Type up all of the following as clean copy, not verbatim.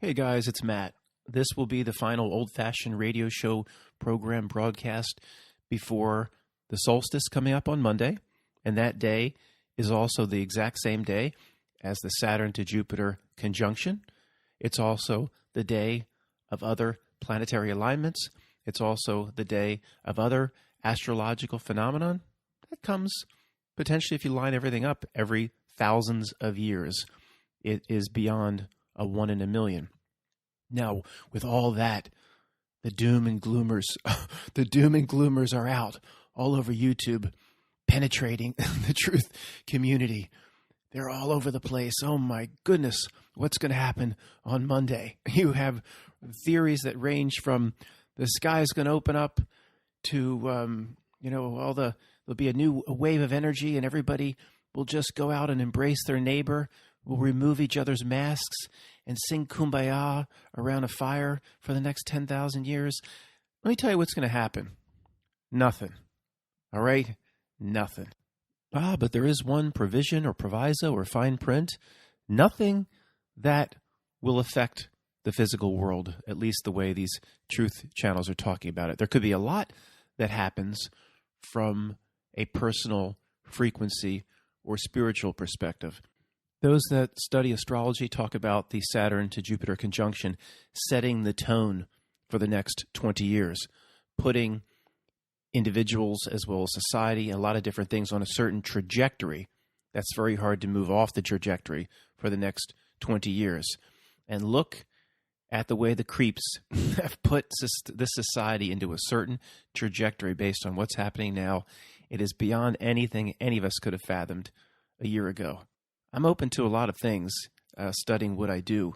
Hey guys, it's Matt. This will be the final old-fashioned radio show program broadcast before the solstice coming up on Monday, and that day is also the exact same day as the Saturn to Jupiter conjunction. It's also the day of other planetary alignments. It's also the day of other astrological phenomenon that comes potentially, if you line everything up, every thousands of years. It is beyond a 1 in a million. Now, with all that, the doom and gloomers are out all over YouTube, penetrating the truth community. They're all over the place. Oh my goodness, what's going to happen on Monday? You have theories that range from the sky's going to open up to, there'll be a new wave of energy and everybody will just go out and embrace their neighbor. We'll remove each other's masks and sing Kumbaya around a fire for the next 10,000 years. Let me tell you what's going to happen. Nothing. All right? Nothing. But there is one provision or proviso or fine print. Nothing that will affect the physical world, at least the way these truth channels are talking about it. There could be a lot that happens from a personal frequency or spiritual perspective. Those that study astrology talk about the Saturn to Jupiter conjunction setting the tone for the next 20 years, putting individuals as well as society, a lot of different things on a certain trajectory. That's very hard to move off the trajectory for the next 20 years. And look at the way the creeps have put this society into a certain trajectory based on what's happening now. It is beyond anything any of us could have fathomed a year ago. I'm open to a lot of things, studying what I do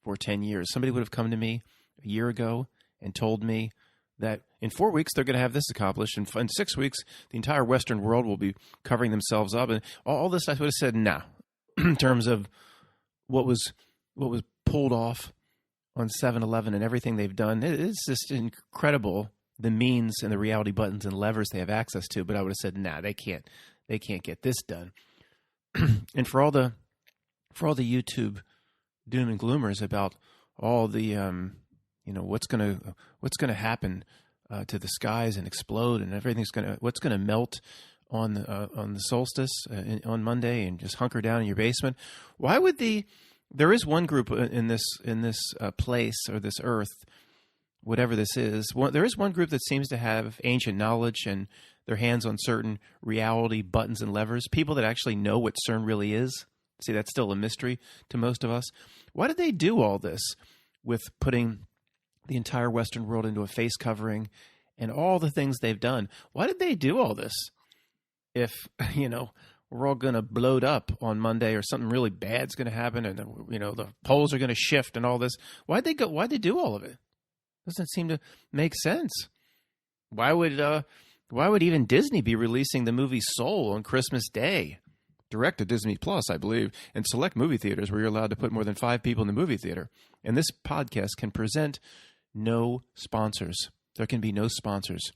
for 10 years. Somebody would have come to me a year ago and told me that in 4 weeks they're going to have this accomplished. In 6 weeks, the entire Western world will be covering themselves up. And all this, I would have said, no. In terms of what was pulled off on 7/11 and everything they've done, it's just incredible, the means and the reality buttons and levers they have access to. But I would have said, nah, they can't get this done. And for all the YouTube doom and gloomers about all the what's gonna happen to the skies and explode and what's gonna melt on the solstice on Monday and just hunker down in your basement. Why would there is one group in this place or this earth, whatever this is. There is one group that seems to have ancient knowledge and their hands on certain reality buttons and levers, people that actually know what CERN really is. See, that's still a mystery to most of us. Why did they do all this with putting the entire Western world into a face covering and all the things they've done? Why did they do all this if, we're all going to blow up on Monday or something really bad's going to happen and, the poles are going to shift and all this? Why'd they do all of it? Doesn't seem to make sense. Why would even Disney be releasing the movie Soul on Christmas Day? Direct to Disney Plus, I believe, and select movie theaters where you're allowed to put more than 5 people in the movie theater. And this podcast can present no sponsors. There can be no sponsors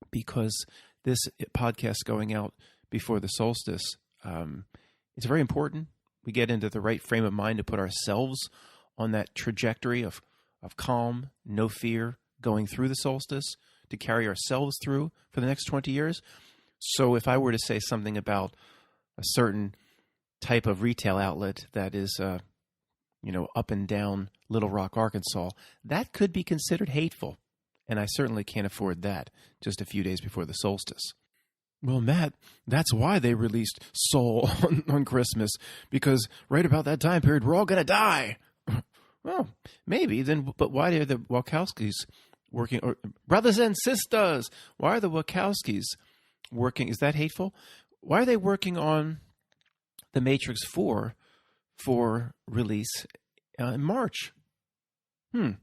because this podcast going out before the solstice, it's very important. We get into the right frame of mind to put ourselves on that trajectory of calm, no fear, going through the solstice, to carry ourselves through for the next 20 years. So if I were to say something about a certain type of retail outlet that is, up and down Little Rock, Arkansas, that could be considered hateful. And I certainly can't afford that just a few days before the solstice. Well, Matt, that's why they released Soul on Christmas, because right about that time period, we're all going to die. Well, maybe then, but why are the Wachowskis working, or brothers and sisters? Why are the Wachowskis working? Is that hateful? Why are they working on The Matrix 4 for release in March? So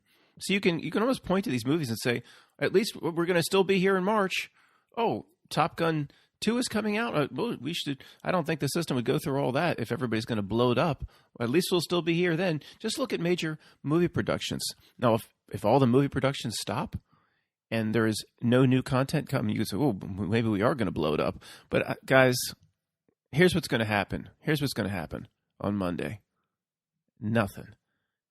you can almost point to these movies and say, at least we're going to still be here in March. Oh, Top Gun 2 is coming out. Well, we should. I don't think the system would go through all that if everybody's going to blow it up. At least we'll still be here then. Just look at major movie productions. Now, if all the movie productions stop and there is no new content coming, you can say, oh, maybe we are going to blow it up. But guys, here's what's going to happen. Here's what's going to happen on Monday. Nothing.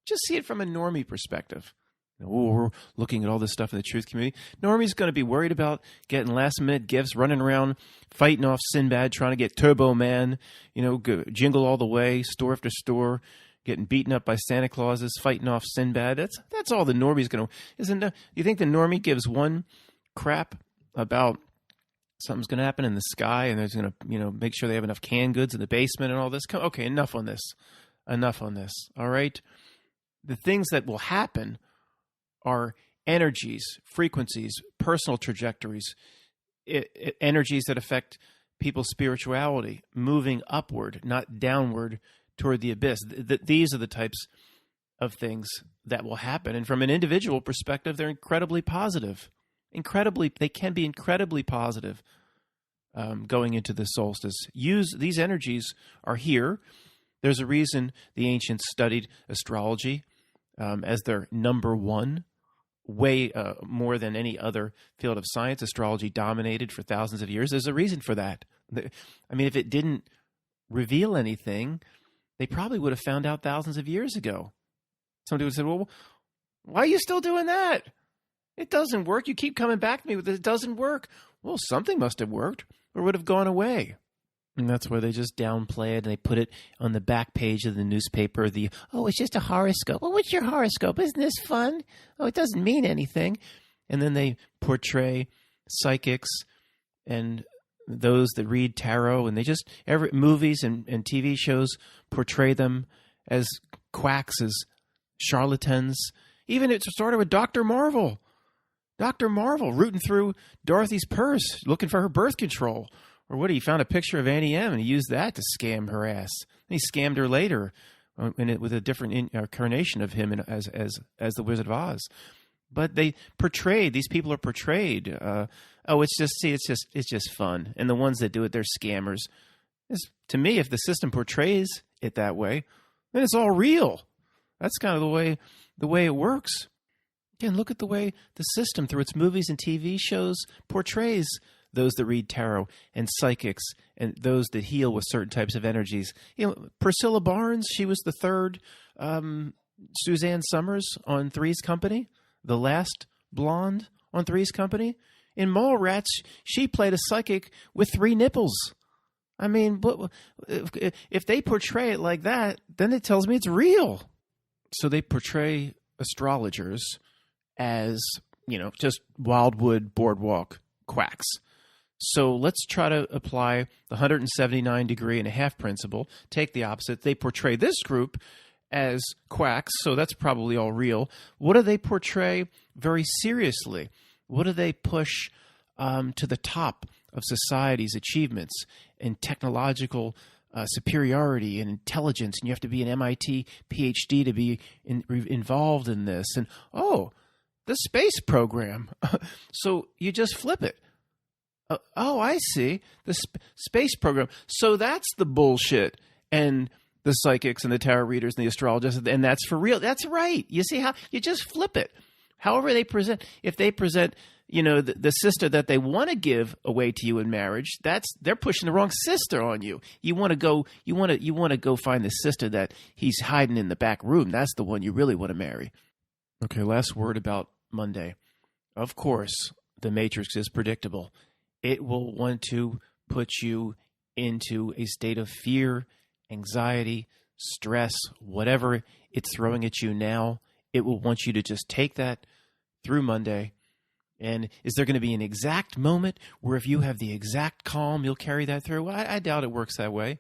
Just see it from a normie perspective. We're looking at all this stuff in the truth community. Normie's going to be worried about getting last-minute gifts, running around, fighting off Sinbad, trying to get Turbo Man, jingle all the way, store after store, getting beaten up by Santa Clauses, fighting off Sinbad. That's all the normie's going to. Isn't? You think the normie gives one crap about something's going to happen in the sky, and there's going to, make sure they have enough canned goods in the basement and all this? Okay, enough on this. All right, the things that will happen are energies, frequencies, personal trajectories, energies that affect people's spirituality, moving upward, not downward toward the abyss. These are the types of things that will happen. And from an individual perspective, they're incredibly positive. They can be incredibly positive going into the solstice. These energies are here. There's a reason the ancients studied astrology as their number one, way more than any other field of science. Astrology dominated for thousands of years. There's a reason for that. I mean, if it didn't reveal anything, they probably would have found out thousands of years ago. Somebody would have said, well, why are you still doing that? It doesn't work. You keep coming back to me with it doesn't work. Well, something must have worked or would have gone away. And that's where they just downplay it and they put it on the back page of the newspaper. It's just a horoscope. Well, what's your horoscope? Isn't this fun? Oh, it doesn't mean anything. And then they portray psychics and those that read tarot, and they just, movies and TV shows portray them as quacks, as charlatans. Even it started with Dr. Marvel. Dr. Marvel rooting through Dorothy's purse, looking for her birth control. Or what? He found a picture of Annie M. and he used that to scam her ass. And he scammed her later, with a different incarnation of him as the Wizard of Oz. But these people are portrayed. It's just fun. And the ones that do it, they're scammers. To me, if the system portrays it that way, then it's all real. That's kind of the way it works. Again, look at the way the system, through its movies and TV shows, portrays those that read tarot and psychics and those that heal with certain types of energies. Priscilla Barnes, she was the third Suzanne Summers on Three's Company, the last blonde on Three's Company. In Mallrats, she played a psychic with 3 nipples. I mean, if they portray it like that, then it tells me it's real. So they portray astrologers as, just Wildwood Boardwalk quacks. So let's try to apply the 179.5 principle, take the opposite. They portray this group as quacks, so that's probably all real. What do they portray very seriously? What do they push to the top of society's achievements and technological superiority and intelligence? And you have to be an MIT PhD to be involved in this. And, the space program. So you just flip it. I see. The space program. So that's the bullshit. And the psychics and the tarot readers and the astrologists, and that's for real. That's right. You see how you just flip it. However they present, if they present, the sister that they want to give away to you in marriage, they're pushing the wrong sister on you. You want to go find the sister that he's hiding in the back room. That's the one you really want to marry. Okay, last word about Monday. Of course, the Matrix is predictable. It will want to put you into a state of fear, anxiety, stress, whatever it's throwing at you now. It will want you to just take that through Monday. And is there going to be an exact moment where if you have the exact calm, you'll carry that through? I doubt it works that way.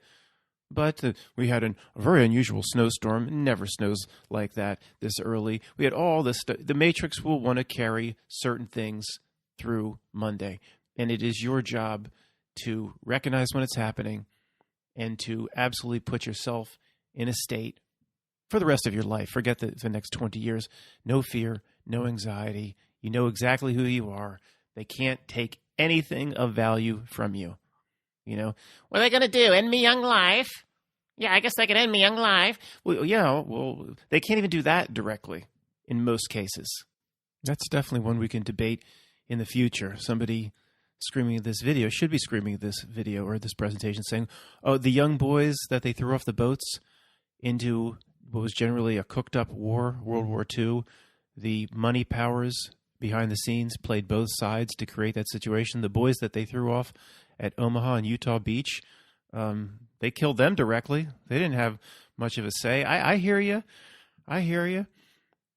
But we had a very unusual snowstorm. It never snows like that this early. We had all this stuff. The Matrix will want to carry certain things through Monday. And it is your job to recognize when it's happening and to absolutely put yourself in a state for the rest of your life. Forget the next 20 years. No fear, no anxiety. You know exactly who you are. They can't take anything of value from you. What are they going to do? End me young life? Yeah, I guess they can end me young life. Well, they can't even do that directly in most cases. That's definitely one we can debate in the future. Somebody screaming at this video should be screaming at this video or this presentation saying, the young boys that they threw off the boats into what was generally a cooked-up war, World War II. The money powers behind the scenes played both sides to create that situation. The boys that they threw off at Omaha and Utah Beach, they killed them directly. They didn't have much of a say. I hear you. I hear you.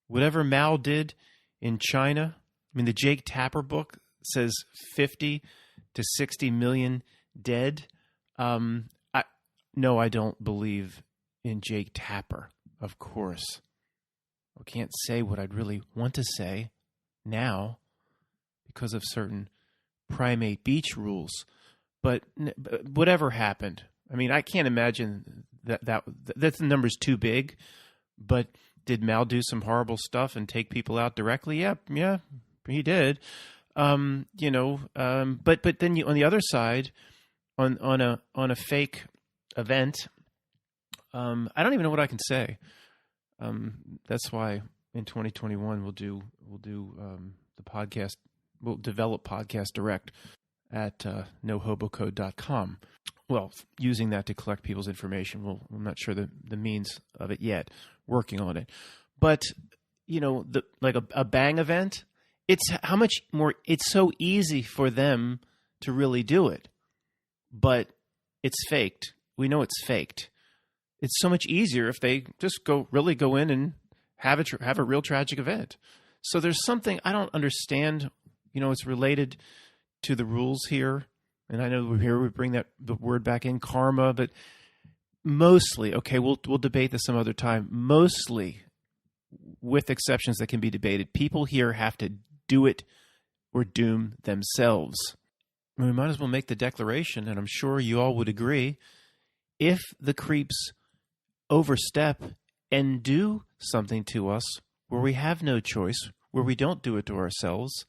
Whatever Mao did in China, I mean, the Jake Tapper book says 50 to 60 million dead. No, I don't believe in Jake Tapper, of course. I can't say what I'd really want to say now because of certain primate beach rules. But whatever happened, I mean, I can't imagine that the number's too big. But did Mao do some horrible stuff and take people out directly? Yeah, he did. But then on the other side, on a fake event, I don't even know what I can say. That's why in 2021 we'll do the podcast. We'll develop Podcast Direct at nohobocode.com. Well, using that to collect people's information. I'm not sure the means of it yet. Working on it, but like a bang event. It's how much more. It's so easy for them to really do it, but it's faked. We know it's faked. It's so much easier if they just go in and have a real tragic event. So there's something I don't understand. It's related to the rules here, and I know we bring the word back in, karma, but mostly, okay, we'll debate this some other time. Mostly, with exceptions that can be debated, people here have to do it or doom themselves. We might as well make the declaration, and I'm sure you all would agree, if the creeps overstep and do something to us where we have no choice, where we don't do it to ourselves,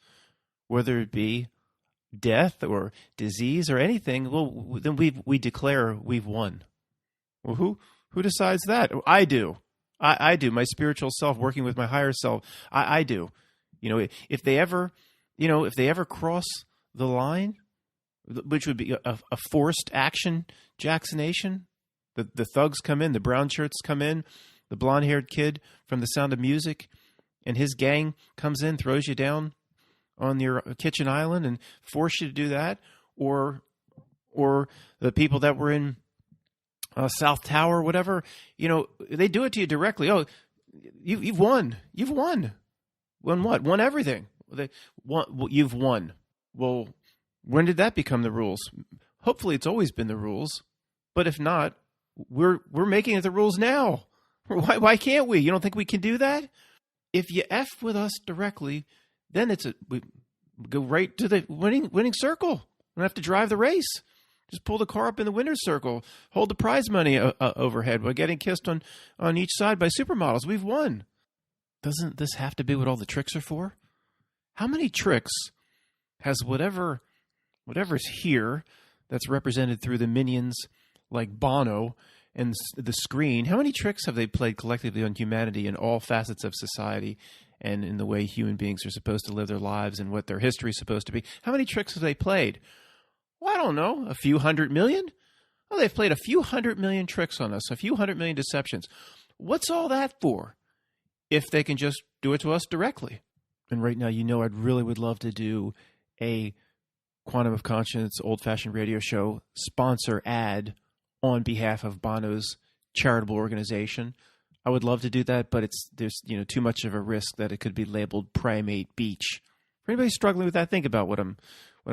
whether it be death or disease or anything, well, then we declare we've won. Well, who decides that? I do. I do. My spiritual self working with my higher self. I do. If they ever cross the line, which would be a forced action, Jacksonation, the thugs come in, the brown shirts come in, the blonde-haired kid from The Sound of Music and his gang comes in, throws you down on your kitchen island and force you to do that, or the people that were in South Tower, whatever, they do it to you directly. Oh, you've won. You've won. Won what? Won everything. You've won. Well, when did that become the rules? Hopefully, it's always been the rules. But if not, we're making it the rules now. Why can't we? You don't think we can do that? If you F with us directly, then we go right to the winning circle. We don't have to drive the race. Just pull the car up in the winner's circle. Hold the prize money overhead while getting kissed on each side by supermodels. We've won. Doesn't this have to be what all the tricks are for? How many tricks has whatever's here that's represented through the minions like Bono and the screen, how many tricks have they played collectively on humanity in all facets of society and in the way human beings are supposed to live their lives and what their history is supposed to be? How many tricks have they played? Well, I don't know, a few 100 million? Oh, they've played a few 100 million tricks on us, a few 100 million deceptions. What's all that for if they can just do it to us directly? And right now, I'd really would love to do a Quantum of Conscience old-fashioned radio show sponsor ad on behalf of Bono's charitable organization. I would love to do that, but there's too much of a risk that it could be labeled Primate Beach. For anybody struggling with that, think about what I'm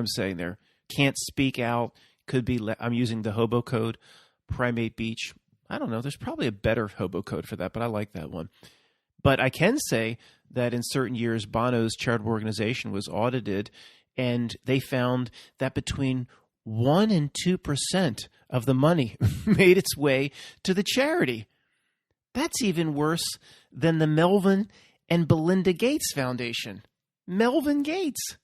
saying there. Can't speak out. Could be. I'm using the hobo code, Primate Beach. I don't know. There's probably a better hobo code for that, but I like that one. But I can say that in certain years, Bono's charitable organization was audited, and they found that between 1% and 2% of the money made its way to the charity. That's even worse than the Melvin and Belinda Gates Foundation. Melvin Gates.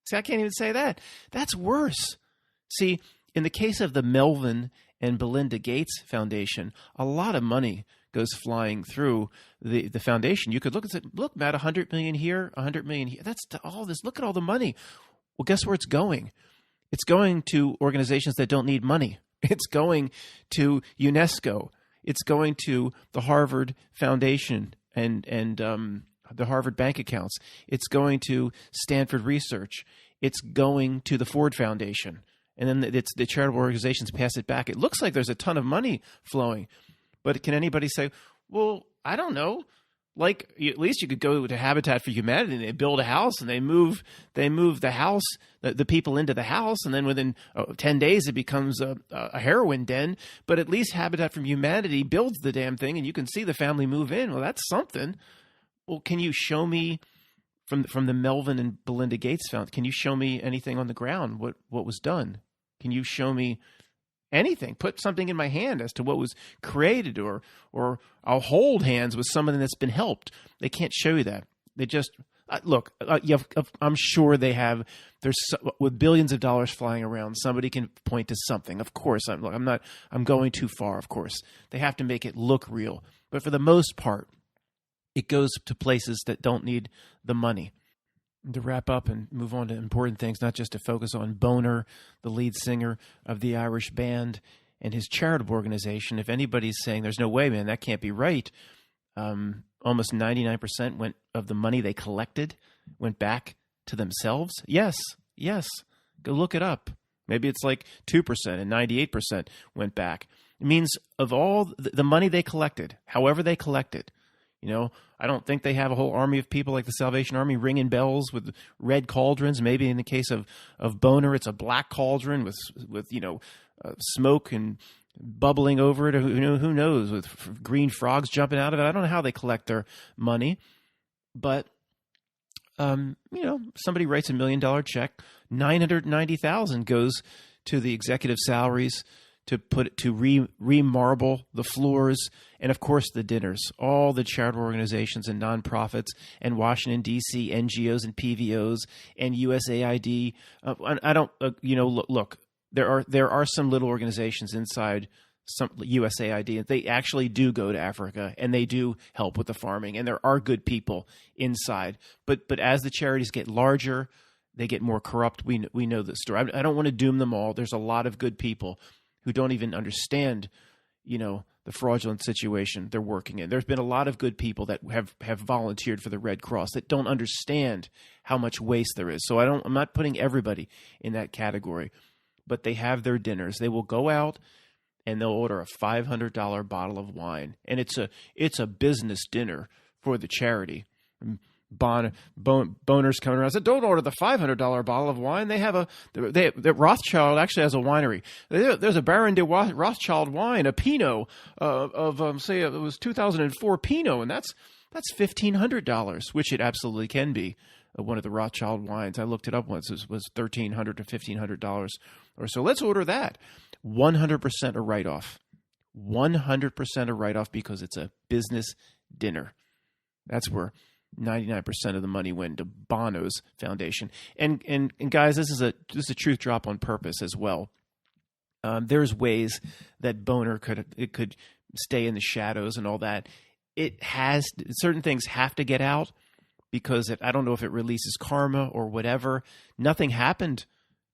See, I can't even say that. That's worse. See, in the case of the Melvin and Belinda Gates Foundation, a lot of money goes flying through the foundation. You could look and say, look, Matt, 100 million here, 100 million here. That's all this. Look at all the money. Well, guess where it's going? It's going to organizations that don't need money. It's going to UNESCO. It's going to the Harvard Foundation and the Harvard bank accounts. It's going to Stanford Research. It's going to the Ford Foundation. And then it's the charitable organizations pass it back. It looks like there's a ton of money flowing. But can anybody say, well, I don't know. Like, at least you could go to Habitat for Humanity and they build a house and they move the house, the people into the house, and then within 10 days it becomes a heroin den. But at least Habitat for Humanity builds the damn thing and you can see the family move in. Well, that's something. Well, can you show me from the Melvin and Belinda Gates Foundation, can you show me anything on the ground, what was done? Can you show me anything? Put something in my hand as to what was created, or I'll hold hands with someone that's been helped. They can't show you that. They just look. I'm sure they have. With billions of dollars flying around, somebody can point to something. Of course, I'm going too far. Of course, they have to make it look real. But for the most part, it goes to places that don't need the money. To wrap up and move on to important things, not just to focus on Boner, the lead singer of the Irish band, and his charitable organization. If anybody's saying there's no way, man, that can't be right, almost 99% of the money they collected went back to themselves. Yes. Go look it up. Maybe it's like 2% and 98% went back. It means of all the money they collected, however they collected, I don't think they have a whole army of people like the Salvation Army ringing bells with red cauldrons. Maybe in the case of Boner, it's a black cauldron with smoke and bubbling over it. Who knows, with green frogs jumping out of it. I don't know how they collect their money, but somebody writes $1 million check, $990,000 goes to the executive salaries, to remarble the floors, and of course the dinners. All the charitable organizations and nonprofits and Washington D.C. NGOs and PVOs and USAID. Look. There are some little organizations inside some USAID, and they actually do go to Africa and they do help with the farming, and there are good people inside. But as the charities get larger, they get more corrupt. We know the story. I don't want to doom them all. There's a lot of good people who don't even understand, the fraudulent situation they're working in. There's been a lot of good people that have volunteered for the Red Cross that don't understand how much waste there is. So I'm not putting everybody in that category, but they have their dinners. They will go out and they'll order a $500 bottle of wine, and it's a business dinner for the charity. Boner's coming around and said, don't order the $500 bottle of wine. The Rothschild actually has a winery. There's a Baron de Rothschild wine, a Pinot say it was 2004 Pinot, and that's $1,500, which it absolutely can be. One of the Rothschild wines, I looked it up once, was $1,300 to $1,500 or so. Let's order that. 100% a write-off. 100% a write-off because it's a business dinner. That's where 99% of the money went to Bono's foundation. And guys, this is a truth drop on purpose as well. There's ways that Boner could stay in the shadows and all that. Certain things have to get out because I don't know if it releases karma or whatever. Nothing happened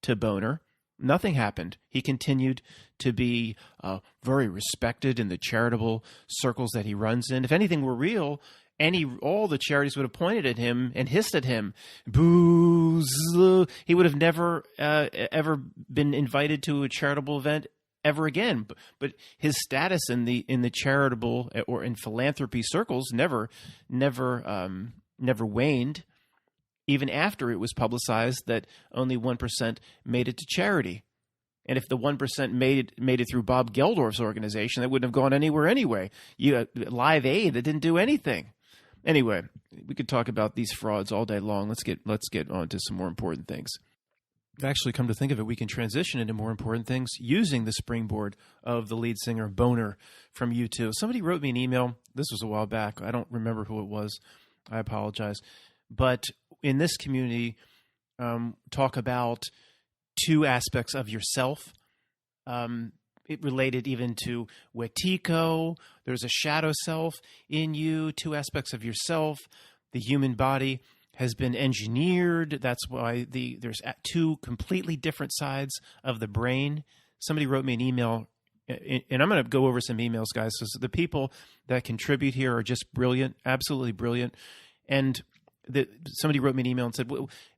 to Boner. Nothing happened. He continued to be very respected in the charitable circles that he runs in. If anything were real, all the charities would have pointed at him and hissed at him. Boo! He would have never ever been invited to a charitable event ever again. But his status in the charitable or in philanthropy circles never waned, even after it was publicized that only 1% made it to charity. And if the 1% made it through Bob Geldorf's organization, that wouldn't have gone anywhere anyway. Live Aid, that didn't do anything. Anyway, we could talk about these frauds all day long. Let's get on to some more important things. Actually, come to think of it, we can transition into more important things using the springboard of the lead singer Boner from U2. Somebody wrote me an email. This was a while back. I don't remember who it was. I apologize. But in this community, talk about two aspects of yourself. It related even to Wetiko. There's a shadow self in you, two aspects of yourself. The human body has been engineered. That's why there's two completely different sides of the brain. Somebody wrote me an email and I'm going to go over some emails, guys. So the people that contribute here are just brilliant, absolutely brilliant. And somebody wrote me an email and said,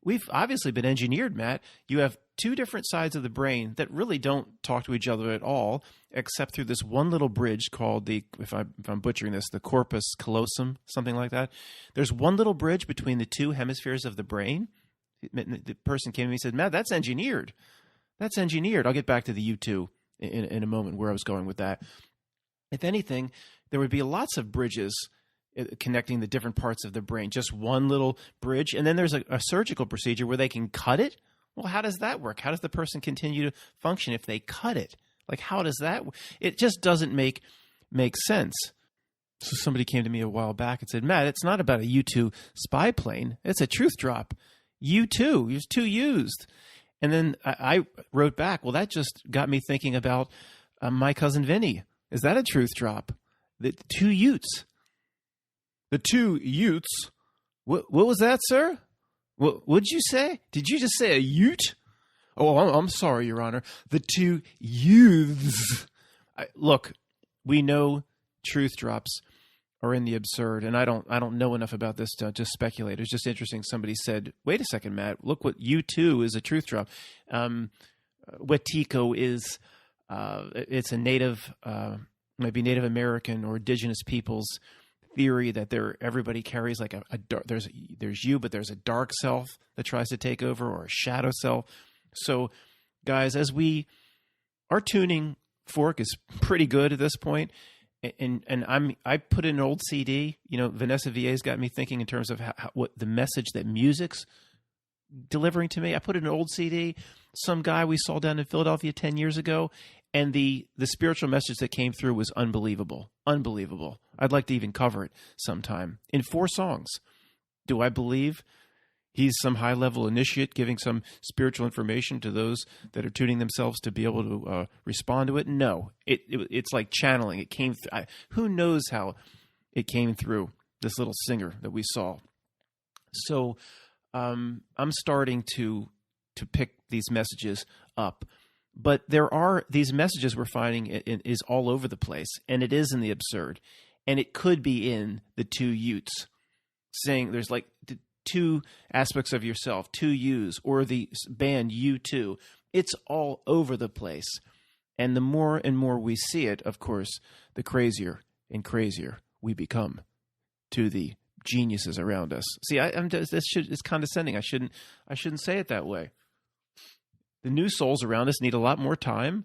we've obviously been engineered, Matt. You have two different sides of the brain that really don't talk to each other at all, except through this one little bridge called if I'm butchering this, the corpus callosum, something like that. There's one little bridge between the two hemispheres of the brain. The person came to me and said, Matt, that's engineered. That's engineered. I'll get back to the U2 in a moment where I was going with that. If anything, there would be lots of bridges connecting the different parts of the brain, just one little bridge. And then there's a surgical procedure where they can cut it. Well, how does that work? How does the person continue to function if they cut it? Like, how does that work? It just doesn't make sense. So somebody came to me a while back and said, Matt, it's not about a U2 spy plane. It's a truth drop. U2, there's two used. And then I wrote back, well, that just got me thinking about my cousin Vinny. Is that a truth drop? The two Utes. The two Utes. What was that, sir? What'd you say? Did you just say a Ute? Oh, I'm sorry, Your Honor. The two youths. Look, we know truth drops are in the absurd, and I don't know enough about this to just speculate. It's just interesting. Somebody said, "Wait a second, Matt. Look what U2 is a truth drop. Wetiko is it's a native, maybe Native American or indigenous people's theory that everybody carries like a there's you, but there's a dark self that tries to take over, or a shadow self. So, guys, our tuning fork is pretty good at this point. And I put in an old CD. Vanessa VA's got me thinking in terms of what the message that music's delivering to me. I put in an old CD, some guy we saw down in Philadelphia 10 years ago, and the spiritual message that came through was unbelievable. Unbelievable. I'd like to even cover it sometime in 4 songs. Do I believe he's some high-level initiate giving some spiritual information to those that are tuning themselves to be able to respond to it? No. It's like channeling. It came who knows how it came through this little singer that we saw. So I'm starting to pick these messages up. But there are these messages we're finding is all over the place, and it is in the absurd. And it could be in the two Utes, saying there's like two aspects of yourself, two yous, or the band U2. It's all over the place. And the more and more we see it, of course, the crazier and crazier we become to the geniuses around us. See, it's condescending. I shouldn't say it that way. The new souls around us need a lot more time.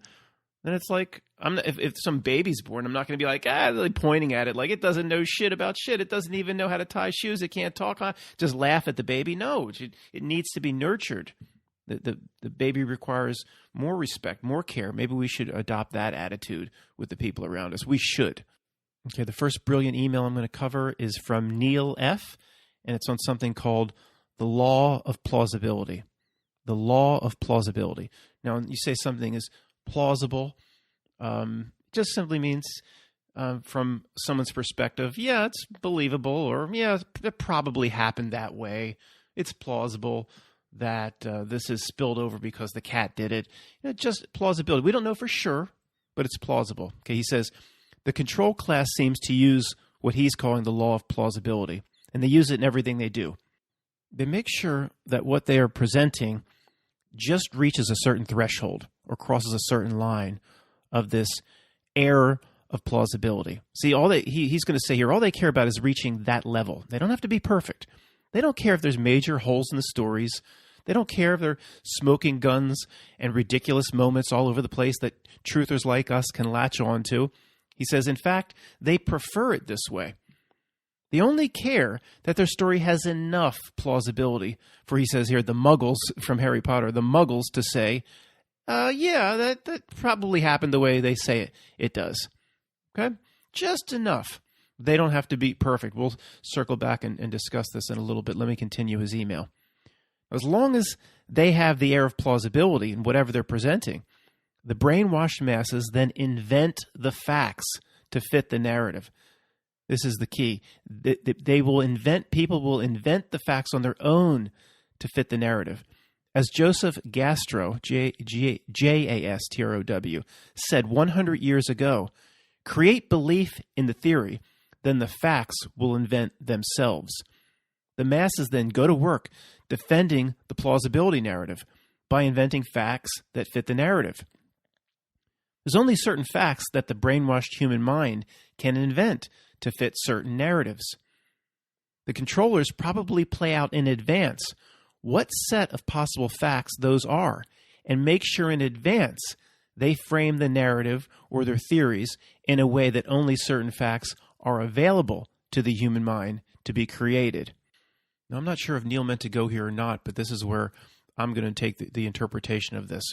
Then it's like, if some baby's born, I'm not going to be like, really pointing at it like it doesn't know shit about shit. It doesn't even know how to tie shoes. It can't talk. Just laugh at the baby. No, it needs to be nurtured. The baby requires more respect, more care. Maybe we should adopt that attitude with the people around us. We should. Okay, the first brilliant email I'm going to cover is from Neil F., and it's on something called the law of plausibility. The law of plausibility. Now, you say something is plausible, just simply means from someone's perspective, yeah, it's believable, or yeah, it probably happened that way. It's plausible that this is spilled over because the cat did it. Just plausibility. We don't know for sure, but it's plausible. Okay, he says, the control class seems to use what he's calling the law of plausibility, and they use it in everything they do. They make sure that what they are presenting just reaches a certain threshold or crosses a certain line of this air of plausibility. See, he's going to say here, all they care about is reaching that level. They don't have to be perfect. They don't care if there's major holes in the stories. They don't care if they're smoking guns and ridiculous moments all over the place that truthers like us can latch on to. He says, in fact, they prefer it this way. They only care that their story has enough plausibility for, he says here, the muggles from Harry Potter, the muggles to say, yeah, that probably happened the way they say it does. Okay? Just enough. They don't have to be perfect. We'll circle back and discuss this in a little bit. Let me continue his email. As long as they have the air of plausibility in whatever they're presenting, the brainwashed masses then invent the facts to fit the narrative. This is the key. People will invent the facts on their own to fit the narrative. As Joseph Gastrow, Jastrow, said 100 years ago, create belief in the theory, then the facts will invent themselves. The masses then go to work defending the plausibility narrative by inventing facts that fit the narrative. There's only certain facts that the brainwashed human mind can invent to fit certain narratives. The controllers probably play out in advance what set of possible facts those are and make sure in advance they frame the narrative or their theories in a way that only certain facts are available to the human mind to be created. Now, I'm not sure if Neil meant to go here or not, but this is where I'm going to take the interpretation of this.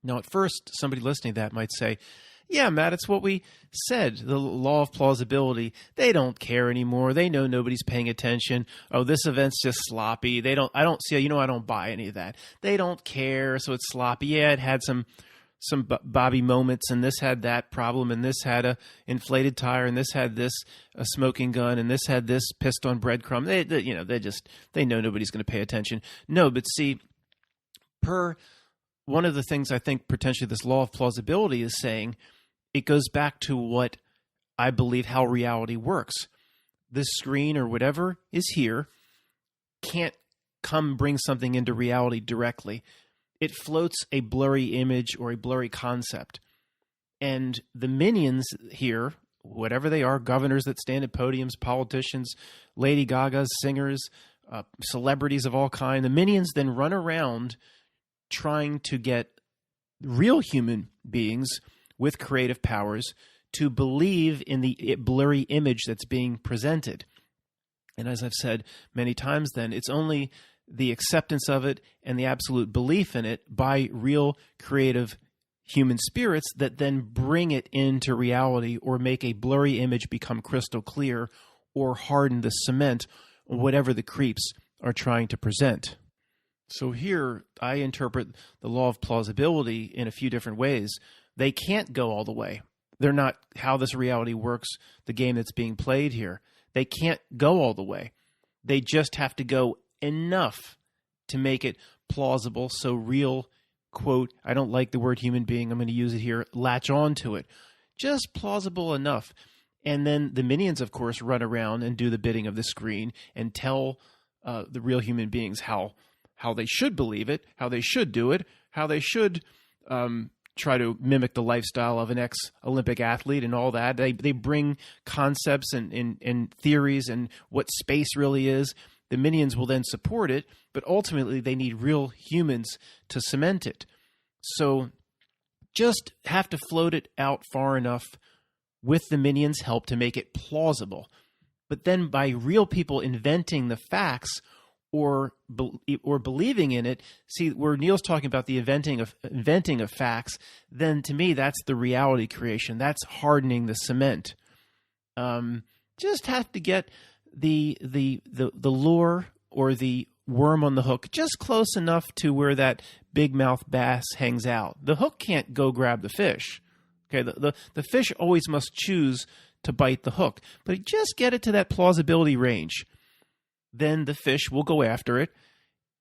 Now, at first, somebody listening to that might say, yeah, Matt, it's what we said, the law of plausibility. They don't care anymore. They know nobody's paying attention. Oh, this event's just sloppy. I don't buy any of that. They don't care, so it's sloppy. Yeah, it had some Bobby moments, and this had that problem, and this had a inflated tire, and this had a smoking gun, and this had this pissed on breadcrumb. They know nobody's going to pay attention. No, but see, one of the things I think potentially this law of plausibility is saying, it goes back to what I believe how reality works. This screen or whatever is here can't come bring something into reality directly. It floats a blurry image or a blurry concept. And the minions here, whatever they are, governors that stand at podiums, politicians, Lady Gaga's, singers, celebrities of all kinds, the minions then run around trying to get real human beings with creative powers to believe in the blurry image that's being presented. And as I've said many times then, it's only the acceptance of it and the absolute belief in it by real creative human spirits that then bring it into reality or make a blurry image become crystal clear or harden the cement, or whatever the creeps are trying to present. So here I interpret the law of plausibility in a few different ways. They can't go all the way. They're not how this reality works, the game that's being played here. They can't go all the way. They just have to go enough to make it plausible so real, quote, I don't like the word human being, I'm going to use it here, latch on to it. Just plausible enough. And then the minions, of course, run around and do the bidding of the screen and tell the real human beings how they should believe it, how they should do it, how they should try to mimic the lifestyle of an ex-Olympic athlete and all that. They bring concepts and theories and what space really is. The minions will then support it, but ultimately they need real humans to cement it. So just have to float it out far enough with the minions' help to make it plausible. But then by real people inventing the facts or believing in it, see, where Neil's talking about the inventing of facts, then to me that's the reality creation. That's hardening the cement. Just have to get the lure or the worm on the hook just close enough to where that big mouth bass hangs out. The hook can't go grab the fish. Okay, the fish always must choose to bite the hook, but just get it to that plausibility range. Then the fish will go after it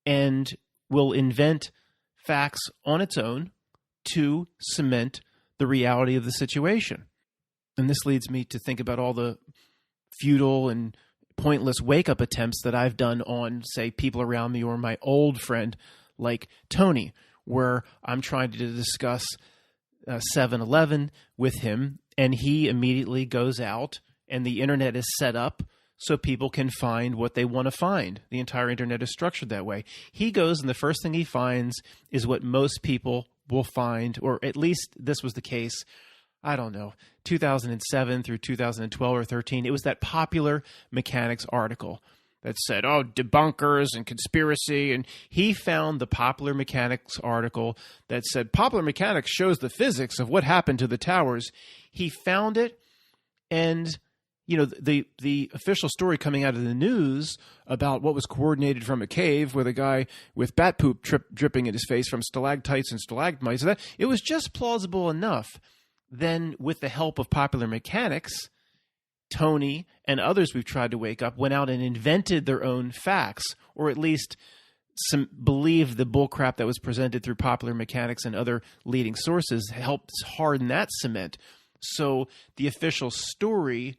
and will invent facts on its own to cement the reality of the situation. And this leads me to think about all the futile and pointless wake-up attempts that I've done on, say, people around me or my old friend like Tony, where I'm trying to discuss 7-Eleven with him, and he immediately goes out, and the internet is set up so people can find what they want to find. The entire internet is structured that way. He goes, and the first thing he finds is what most people will find, or at least this was the case, I don't know, 2007 through 2012 or 13. It was that Popular Mechanics article that said, oh, debunkers and conspiracy. And he found the Popular Mechanics article that said, Popular Mechanics shows the physics of what happened to the towers. He found it, and you know, the official story coming out of the news about what was coordinated from a cave with a guy with bat poop dripping in his face from stalactites and stalagmites, that it was just plausible enough. Then, with the help of Popular Mechanics, Tony and others we've tried to wake up went out and invented their own facts, or at least believe the bullcrap that was presented through Popular Mechanics and other leading sources helps harden that cement. So the official story,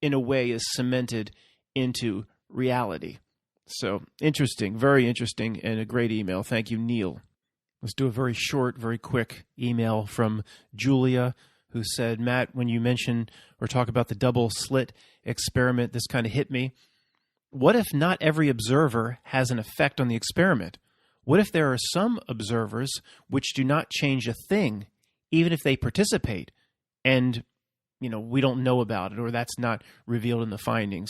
in a way, is cemented into reality. So interesting, very interesting, and a great email. Thank you, Neil. Let's do a very short, very quick email from Julia, who said, Matt, when you mention or talk about the double slit experiment, this kind of hit me. What if not every observer has an effect on the experiment? What if there are some observers which do not change a thing, even if they participate, and we don't know about it, or that's not revealed in the findings?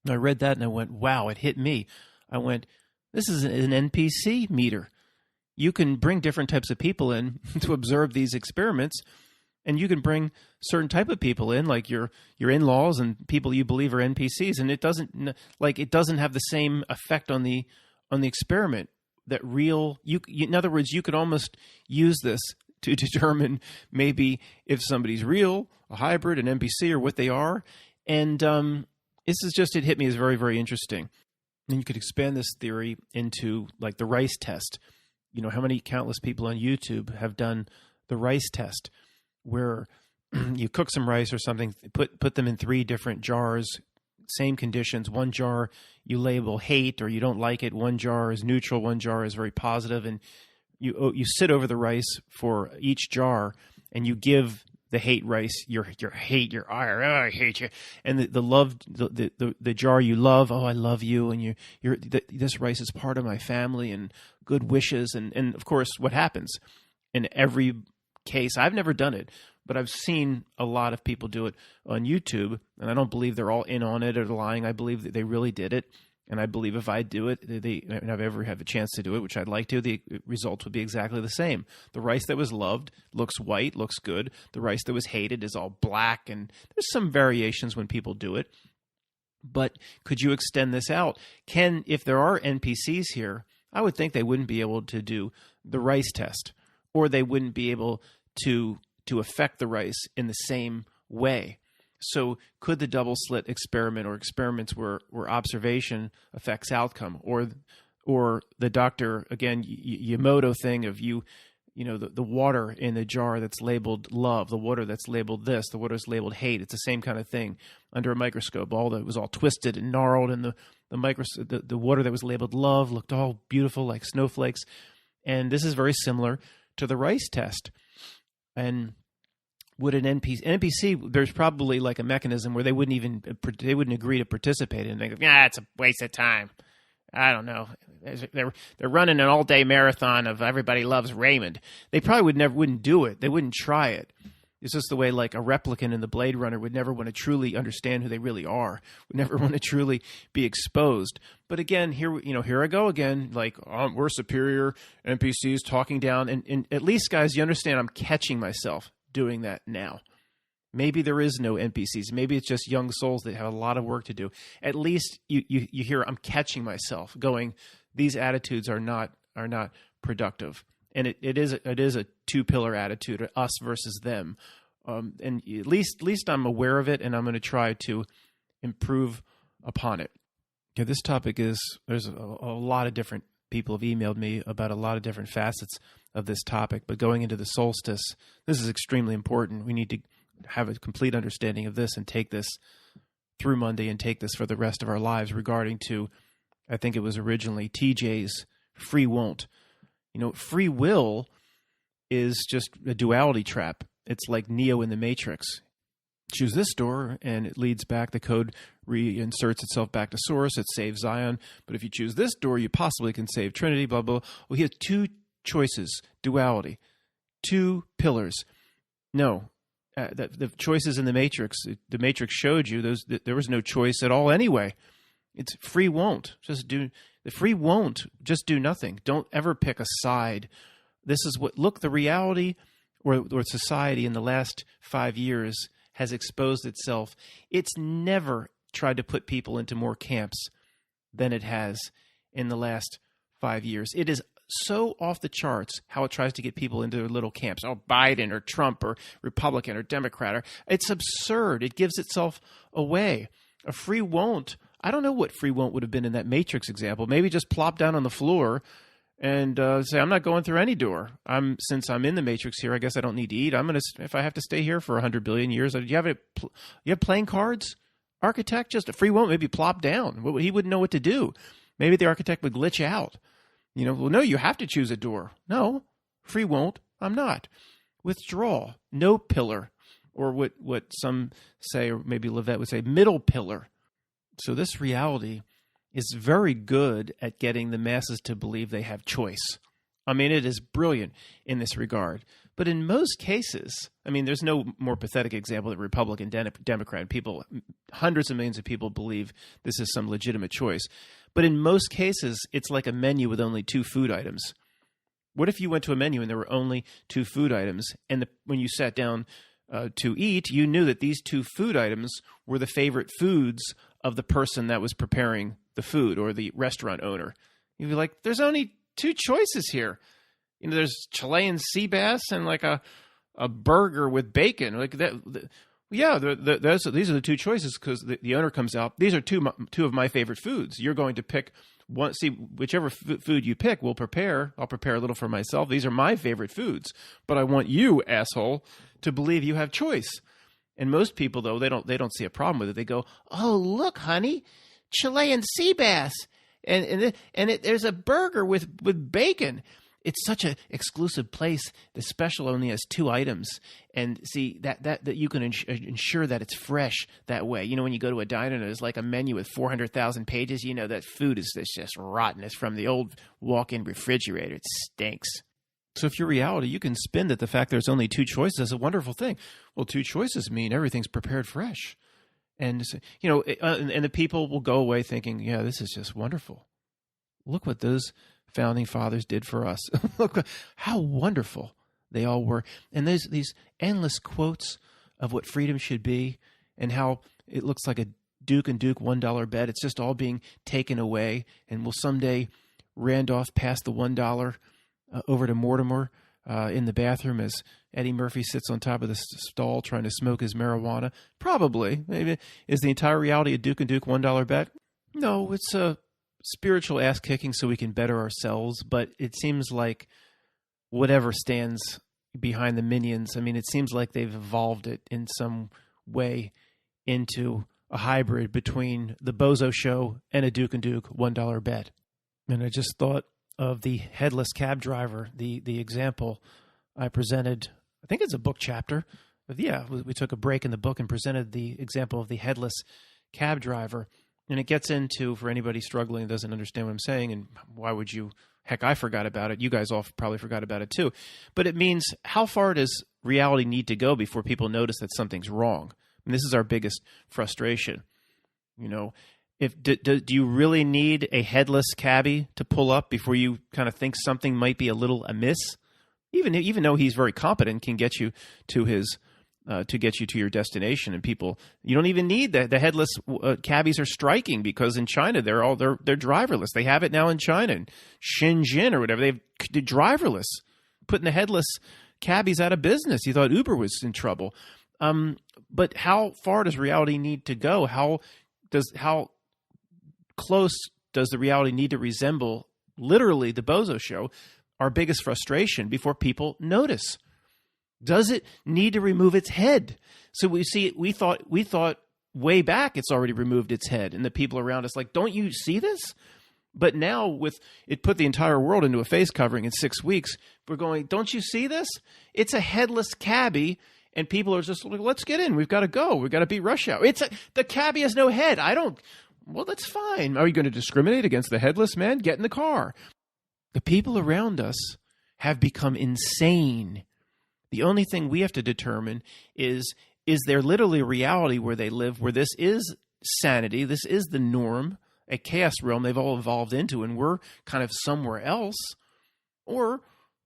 I read that and I went, wow, it hit me. I went, this is an NPC meter. You can bring different types of people in to observe these experiments, and you can bring certain type of people in, like your in-laws and people you believe are NPCs, and it doesn't have the same effect on the experiment. In other words, you could almost use this to determine maybe if somebody's real, a hybrid, an NPC, or what they are. And it hit me as very, very interesting. And you could expand this theory into like the rice test. How many countless people on YouTube have done the rice test, where you cook some rice or something, put them in 3 different jars, same conditions. One jar you label hate or you don't like it. One jar is neutral. One jar is very positive. And you sit over the rice for each jar, and you give the hate rice your hate, your ire. Oh, I hate you. And the jar you love. Oh, I love you. And this rice is part of my family and good wishes. And of course, what happens in every case, I've never done it, but I've seen a lot of people do it on YouTube, and I don't believe they're all in on it or lying. I believe that they really did it, and I believe if I do it, and I've ever had a chance to do it, which I'd like to, the results would be exactly the same. The rice that was loved looks white, looks good. The rice that was hated is all black, and there's some variations when people do it. But could you extend this out? If there are NPCs here, I would think they wouldn't be able to do the rice test, or they wouldn't be able to affect the rice in the same way. So could the double slit experiment, or experiments where observation affects outcome, or the Dr. again Yamoto thing of the water in the jar that's labeled love, the water that's labeled this, the water that's labeled hate. It's the same kind of thing under a microscope. It was all twisted and gnarled, and the water that was labeled love looked all beautiful like snowflakes. And this is very similar to the rice test. And would an NPC, there's probably like a mechanism where they wouldn't agree to participate, and they go, it's a waste of time. I don't know. They're running an all-day marathon of Everybody Loves Raymond. They probably wouldn't do it. They wouldn't try it. It's just the way like a replicant in the Blade Runner would never want to truly understand who they really are, would never want to truly be exposed. But again, here I go again, like, we're superior NPCs talking down. And at least, guys, you understand I'm catching myself doing that now. Maybe there is no NPCs. Maybe it's just young souls that have a lot of work to do. At least you hear I'm catching myself going, these attitudes are not productive. And it is a 2-pillar attitude, us versus them. And at least I'm aware of it, and I'm going to try to improve upon it. Okay, this topic there's a lot of different people have emailed me about a lot of different facets of this topic, but going into the solstice, this is extremely important. We need to have a complete understanding of this and take this through Monday and take this for the rest of our lives regarding to, I think it was originally TJ's free won't. Free will is just a duality trap. It's like Neo in the Matrix. Choose this door, and it leads back. The code reinserts itself back to source. It saves Zion. But if you choose this door, you possibly can save Trinity, blah, blah. Well, he has 2 choices, duality, 2 pillars. No, the choices in the Matrix, the Matrix showed you there was no choice at all anyway. It's free won't. The free won't. Just do nothing. Don't ever pick a side. This is the reality or society in the last 5 years has exposed itself. It's never tried to put people into more camps than it has in the last 5 years. It is so off the charts how it tries to get people into their little camps. Oh, Biden or Trump or Republican or Democrat. It's absurd. It gives itself away. A free won't, I don't know what free won't would have been in that Matrix example. Maybe just plop down on the floor and say, I'm not going through any door. Since I'm in the Matrix here, I guess I don't need to eat. If I have to stay here for 100 billion years, do you have playing cards? Architect, just a free won't, maybe plop down. He wouldn't know what to do. Maybe the architect would glitch out. Well, no, you have to choose a door. No, free won't, I'm not. Withdraw, no pillar, or what some say, or maybe Levette would say, middle pillar. So this reality is very good at getting the masses to believe they have choice. It is brilliant in this regard. But in most cases, there's no more pathetic example than Republican, Democrat. Hundreds of millions of people believe this is some legitimate choice. But in most cases, it's like a menu with only 2 food items. What if you went to a menu and there were only 2 food items, and when you sat down to eat, you knew that these 2 food items were the favorite foods of the person that was preparing the food or the restaurant owner? You'd be like, there's only 2 choices here. There's Chilean sea bass and like a burger with bacon. Like that. Yeah, these are the 2 choices because the owner comes out. These are two of my favorite foods. You're going to pick one. See, whichever food you pick, I'll prepare a little for myself. These are my favorite foods. But I want you, asshole, to believe you have choice. And most people, though, they don't see a problem with it. They go, oh, look, honey, Chilean sea bass, and there's a burger with bacon. It's such an exclusive place. The special only has 2 items, and see that you can ensure that it's fresh that way. When you go to a diner and there's like a menu with 400,000 pages, that food is just rotten. It's from the old walk-in refrigerator. It stinks. So if your reality, you can spin that the fact there's only 2 choices is a wonderful thing. Well, 2 choices mean everything's prepared fresh, and and the people will go away thinking, yeah, this is just wonderful. Look what those founding fathers did for us. Look how wonderful they all were. And there's these endless quotes of what freedom should be and how it looks like a Duke and Duke $1 bet. It's just all being taken away. And will someday Randolph pass the $1 over to Mortimer in the bathroom as Eddie Murphy sits on top of the stall trying to smoke his marijuana? Probably. Maybe. Is the entire reality a Duke and Duke $1 bet? No, it's a spiritual ass kicking so we can better ourselves, but it seems like whatever stands behind the minions, it seems like they've evolved it in some way into a hybrid between the Bozo Show and a Duke and Duke $1 bet. And I just thought of the headless cab driver, the example I presented. I think it's a book chapter. But yeah, we took a break in the book and presented the example of the headless cab driver. And it gets into, for anybody struggling and doesn't understand what I'm saying, and why would you? Heck, I forgot about it. You guys all probably forgot about it too. But it means, how far does reality need to go before people notice that something's wrong? And this is our biggest frustration. Do you really need a headless cabbie to pull up before you kind of think something might be a little amiss? Even though he's very competent, can get you to his to get you to your destination. And people, you don't even need the headless cabbies are striking because in China they're driverless. They have it now in China, in Shenzhen or whatever. They're driverless, putting the headless cabbies out of business. You thought Uber was in trouble, but how far does reality need to go? How close does the reality need to resemble literally the Bozo Show? Our biggest frustration before people notice. Does it need to remove its head? So we see it. We thought way back it's already removed its head, and the people around us like, don't you see this? But now with it put the entire world into a face covering in 6 weeks, we're going, don't you see this? It's a headless cabbie, and people are just like, let's get in. We've got to go. We've got to beat rush hour. The cabbie has no head. Well, that's fine. Are you going to discriminate against the headless man? Get in the car. The people around us have become insane. The only thing we have to determine is there literally a reality where they live, where this is sanity, this is the norm, a chaos realm they've all evolved into, and we're kind of somewhere else? Or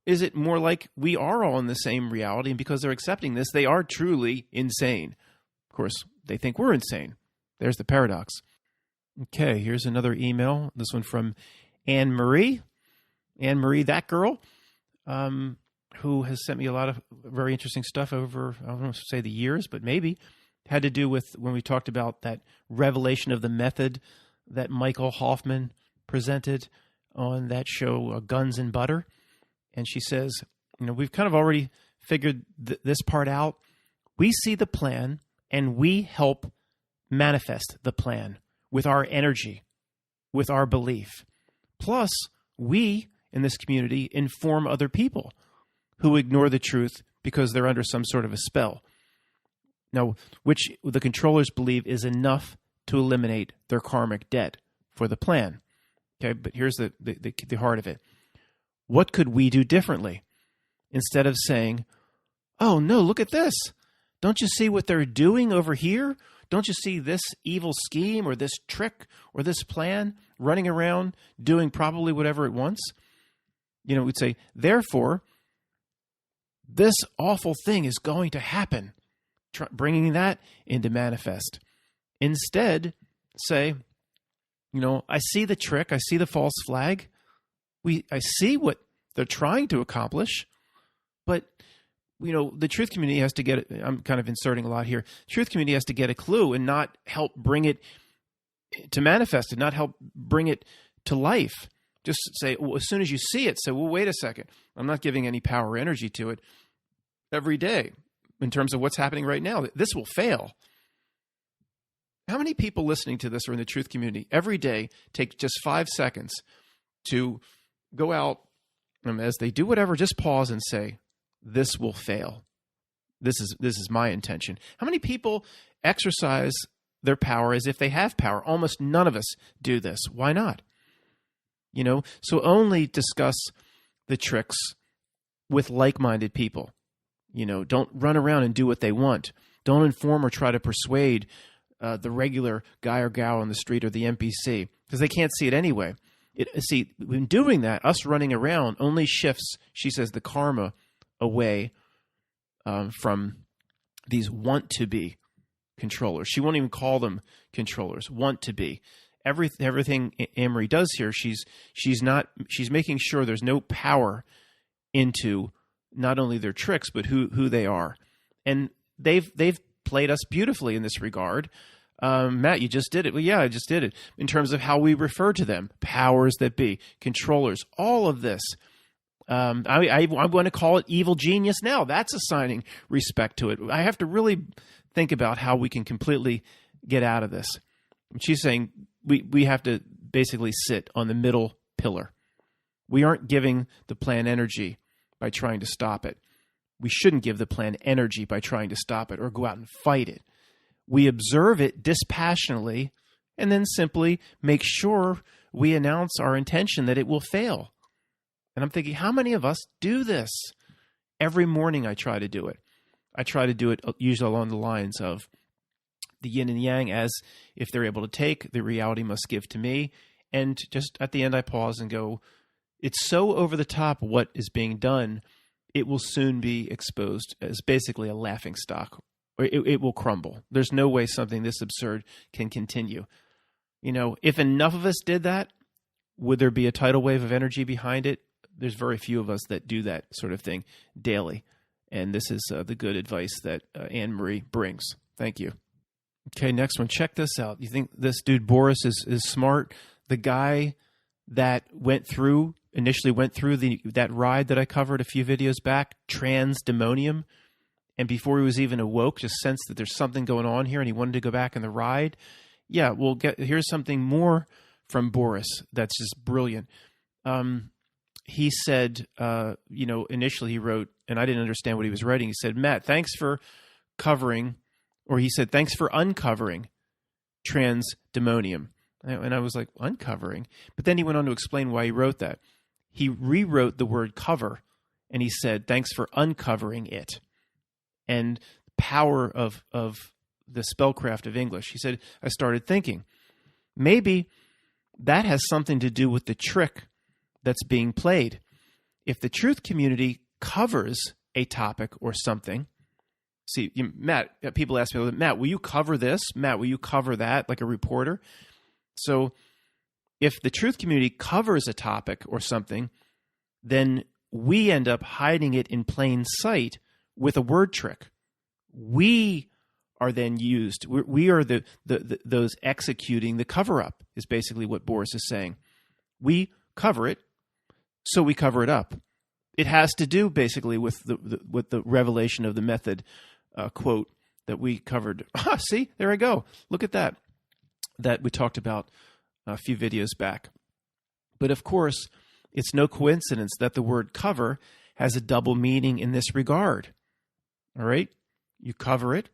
is it more like we are all in the same reality, and because they're accepting this, they are truly insane? Of course, they think we're insane. There's the paradox. Okay, here's another email. This one from Anne Marie. Anne Marie, that girl. Who has sent me a lot of very interesting stuff over, I don't want to say the years, but maybe had to do with when we talked about that revelation of the method that Michael Hoffman presented on that show, Guns and Butter. And she says, we've kind of already figured this part out. We see the plan and we help manifest the plan with our energy, with our belief. Plus, we in this community inform other people who ignore the truth because they're under some sort of a spell. Now, which the controllers believe is enough to eliminate their karmic debt for the plan. Okay, but here's the heart of it. What could we do differently? Instead of saying, oh, no, look at this. Don't you see what they're doing over here? Don't you see this evil scheme or this trick or this plan running around doing probably whatever it wants? We'd say, therefore, this awful thing is going to happen. Bringing that into manifest. Instead, say, I see the trick. I see the false flag. I see what they're trying to accomplish. But, the truth community has to get it. I'm kind of inserting a lot here. Truth community has to get a clue and not help bring it to manifest it, not help bring it to life. Just say, well, as soon as you see it, say, well, wait a second. I'm not giving any power or energy to it every day in terms of what's happening right now. This will fail. How many people listening to this are in the truth community every day take just 5 seconds to go out as they do whatever, just pause and say, this will fail. This is my intention. How many people exercise their power as if they have power? Almost none of us do this. Why not? So only discuss the tricks with like-minded people. Don't run around and do what they want. Don't inform or try to persuade the regular guy or gal on the street or the NPC because they can't see it anyway. When doing that, us running around only shifts, she says, the karma away from these want-to-be controllers. She won't even call them controllers, want-to-be. Everything Amory does here, she's making sure there's no power into not only their tricks, but who they are. And they've played us beautifully in this regard. Matt, you just did it. Well, yeah, I just did it. In terms of how we refer to them, powers that be, controllers, all of this. I want to call it evil genius now. That's assigning respect to it. I have to really think about how we can completely get out of this. She's saying we have to basically sit on the middle pillar. We aren't giving the plan energy by trying to stop it. We shouldn't give the plan energy by trying to stop it or go out and fight it. We observe it dispassionately and then simply make sure we announce our intention that it will fail. And I'm thinking, how many of us do this? Every morning I try to do it. I try to do it usually along the lines of the yin and yang, as if they're able to take, the reality must give to me. And just at the end I pause and go, it's so over the top what is being done, it will soon be exposed as basically a laughing stock. Or it will crumble. There's no way something this absurd can continue. If enough of us did that, would there be a tidal wave of energy behind it? There's very few of us that do that sort of thing daily. And this is the good advice that Anne-Marie brings. Thank you. Okay, next one. Check this out. You think this dude Boris is smart? The guy that initially went through that ride that I covered a few videos back, Transdemonium, and before he was even awoke, just sensed that there's something going on here and he wanted to go back in the ride. Yeah, here's something more from Boris that's just brilliant. He said, initially he wrote, and I didn't understand what he was writing. He said, Matt, thanks for uncovering Transdemonium. And I was like, uncovering? But then he went on to explain why he wrote that. He rewrote the word cover, and he said, thanks for uncovering it. And power of the spellcraft of English. He said, I started thinking, maybe that has something to do with the trick that's being played. If the truth community covers a topic or something, Matt, people ask me, Matt, will you cover this? Matt, will you cover that, like a reporter? So if the truth community covers a topic or something, then we end up hiding it in plain sight with a word trick. We are then used. We are those executing the cover-up, is basically what Boris is saying. We cover it, so we cover it up. It has to do basically with the revelation of the method quote that we covered. See, there I go. Look at that we talked about a few videos back. But of course, it's no coincidence that the word cover has a double meaning in this regard. All right? You cover it.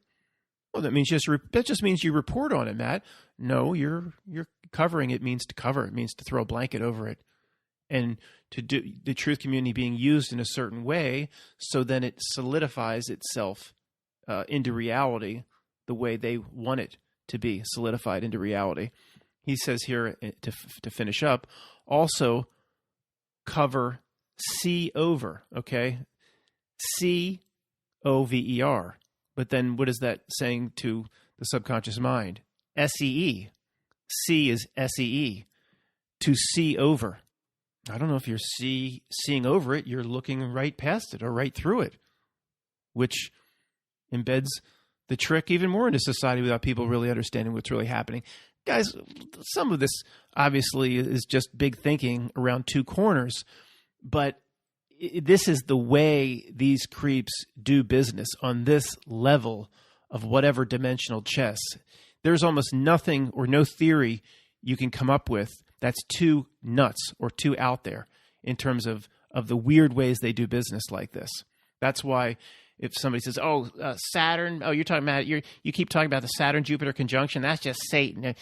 Well, that just means you report on it, Matt. No, you're covering it means to cover. It means to throw a blanket over it. And to do the truth community being used in a certain way, so then it solidifies itself into reality the way they want it to be solidified into reality. He says here, to finish up, also cover, see over, okay? C-O-V-E-R. But then what is that saying to the subconscious mind? S-E-E. See is S-E-E. To see over. I don't know if you're seeing over it, you're looking right past it or right through it, which embeds the trick even more into society without people really understanding what's really happening. Guys, some of this obviously is just big thinking around two corners, but this is the way these creeps do business on this level of whatever dimensional chess. There's almost nothing or no theory you can come up with that's too nuts or too out there in terms of the weird ways they do business like this. That's why if somebody says, Saturn, you're talking about, you keep talking about the Saturn-Jupiter conjunction, that's just Satan.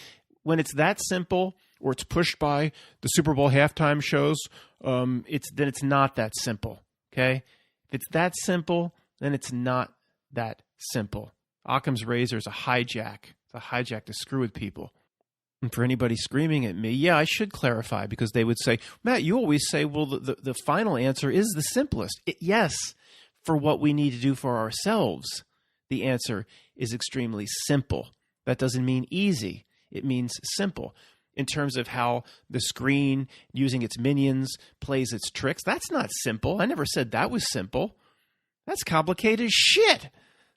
When it's that simple, or it's pushed by the Super Bowl halftime shows, then it's not that simple, okay? If it's that simple, then it's not that simple. Occam's razor is a hijack. It's a hijack to screw with people. And for anybody screaming at me, yeah, I should clarify, because they would say, Matt, you always say, well, the final answer is the simplest. Yes, for what we need to do for ourselves, the answer is extremely simple. That doesn't mean easy. It means simple. In terms of how the screen, using its minions, plays its tricks, that's not simple. I never said that was simple. That's complicated shit.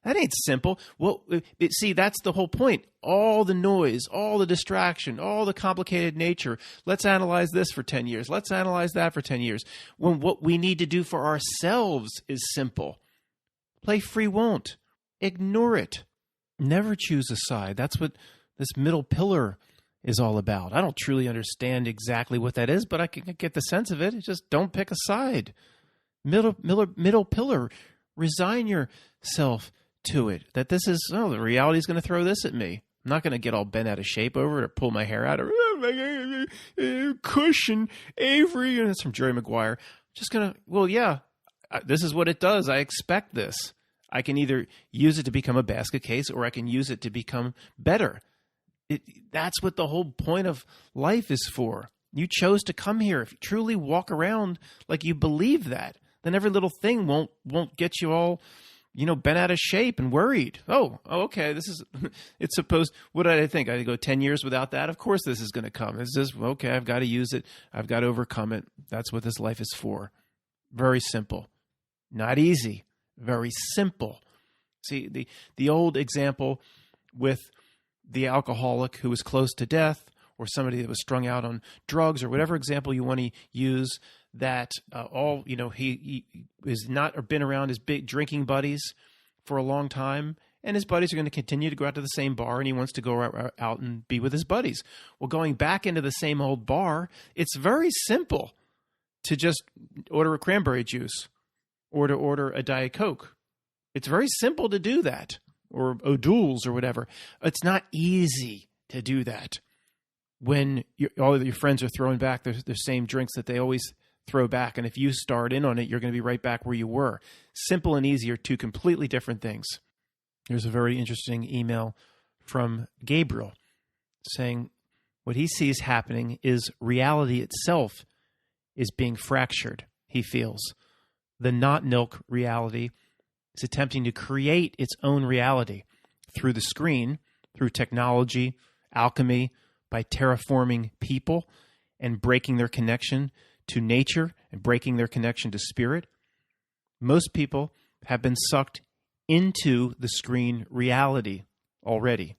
That ain't simple. Well, see, that's the whole point. All the noise, all the distraction, all the complicated nature. Let's analyze this for 10 years. Let's analyze that for 10 years. When what we need to do for ourselves is simple. Play free won't. Ignore it. Never choose a side. That's what this middle pillar is all about. I don't truly understand exactly what that is, but I can get the sense of it. It's just don't pick a side. Middle pillar. Resign yourself to it. That this is, the reality is going to throw this at me. I'm not going to get all bent out of shape over it or pull my hair out or cushion Avery. And that's from Jerry Maguire. Just going to, this is what it does. I expect this. I can either use it to become a basket case or I can use it to become better. That's what the whole point of life is for. You chose to come here. If you truly walk around like you believe that, then every little thing won't get you all, bent out of shape and worried. Okay, it's supposed, what did I think? I go 10 years without that? Of course this is going to come. It's just, okay, I've got to use it. I've got to overcome it. That's what this life is for. Very simple. Not easy. Very simple. See, the old example with the alcoholic who was close to death, or somebody that was strung out on drugs, or whatever example you want to use, that he is not or been around his big drinking buddies for a long time, and his buddies are going to continue to go out to the same bar, and he wants to go out and be with his buddies. Well, going back into the same old bar, it's very simple to just order a cranberry juice or to order a Diet Coke. It's very simple to do that, or O'Doul's or whatever. It's not easy to do that when all of your friends are throwing back their same drinks that they always throw back. And if you start in on it, you're going to be right back where you were. Simple and easy are two completely different things. There's a very interesting email from Gabriel saying what he sees happening is reality itself is being fractured, he feels. The not Nilk reality is attempting to create its own reality through the screen, through technology, alchemy, by terraforming people and breaking their connection to nature and breaking their connection to spirit. Most people have been sucked into the screen reality already.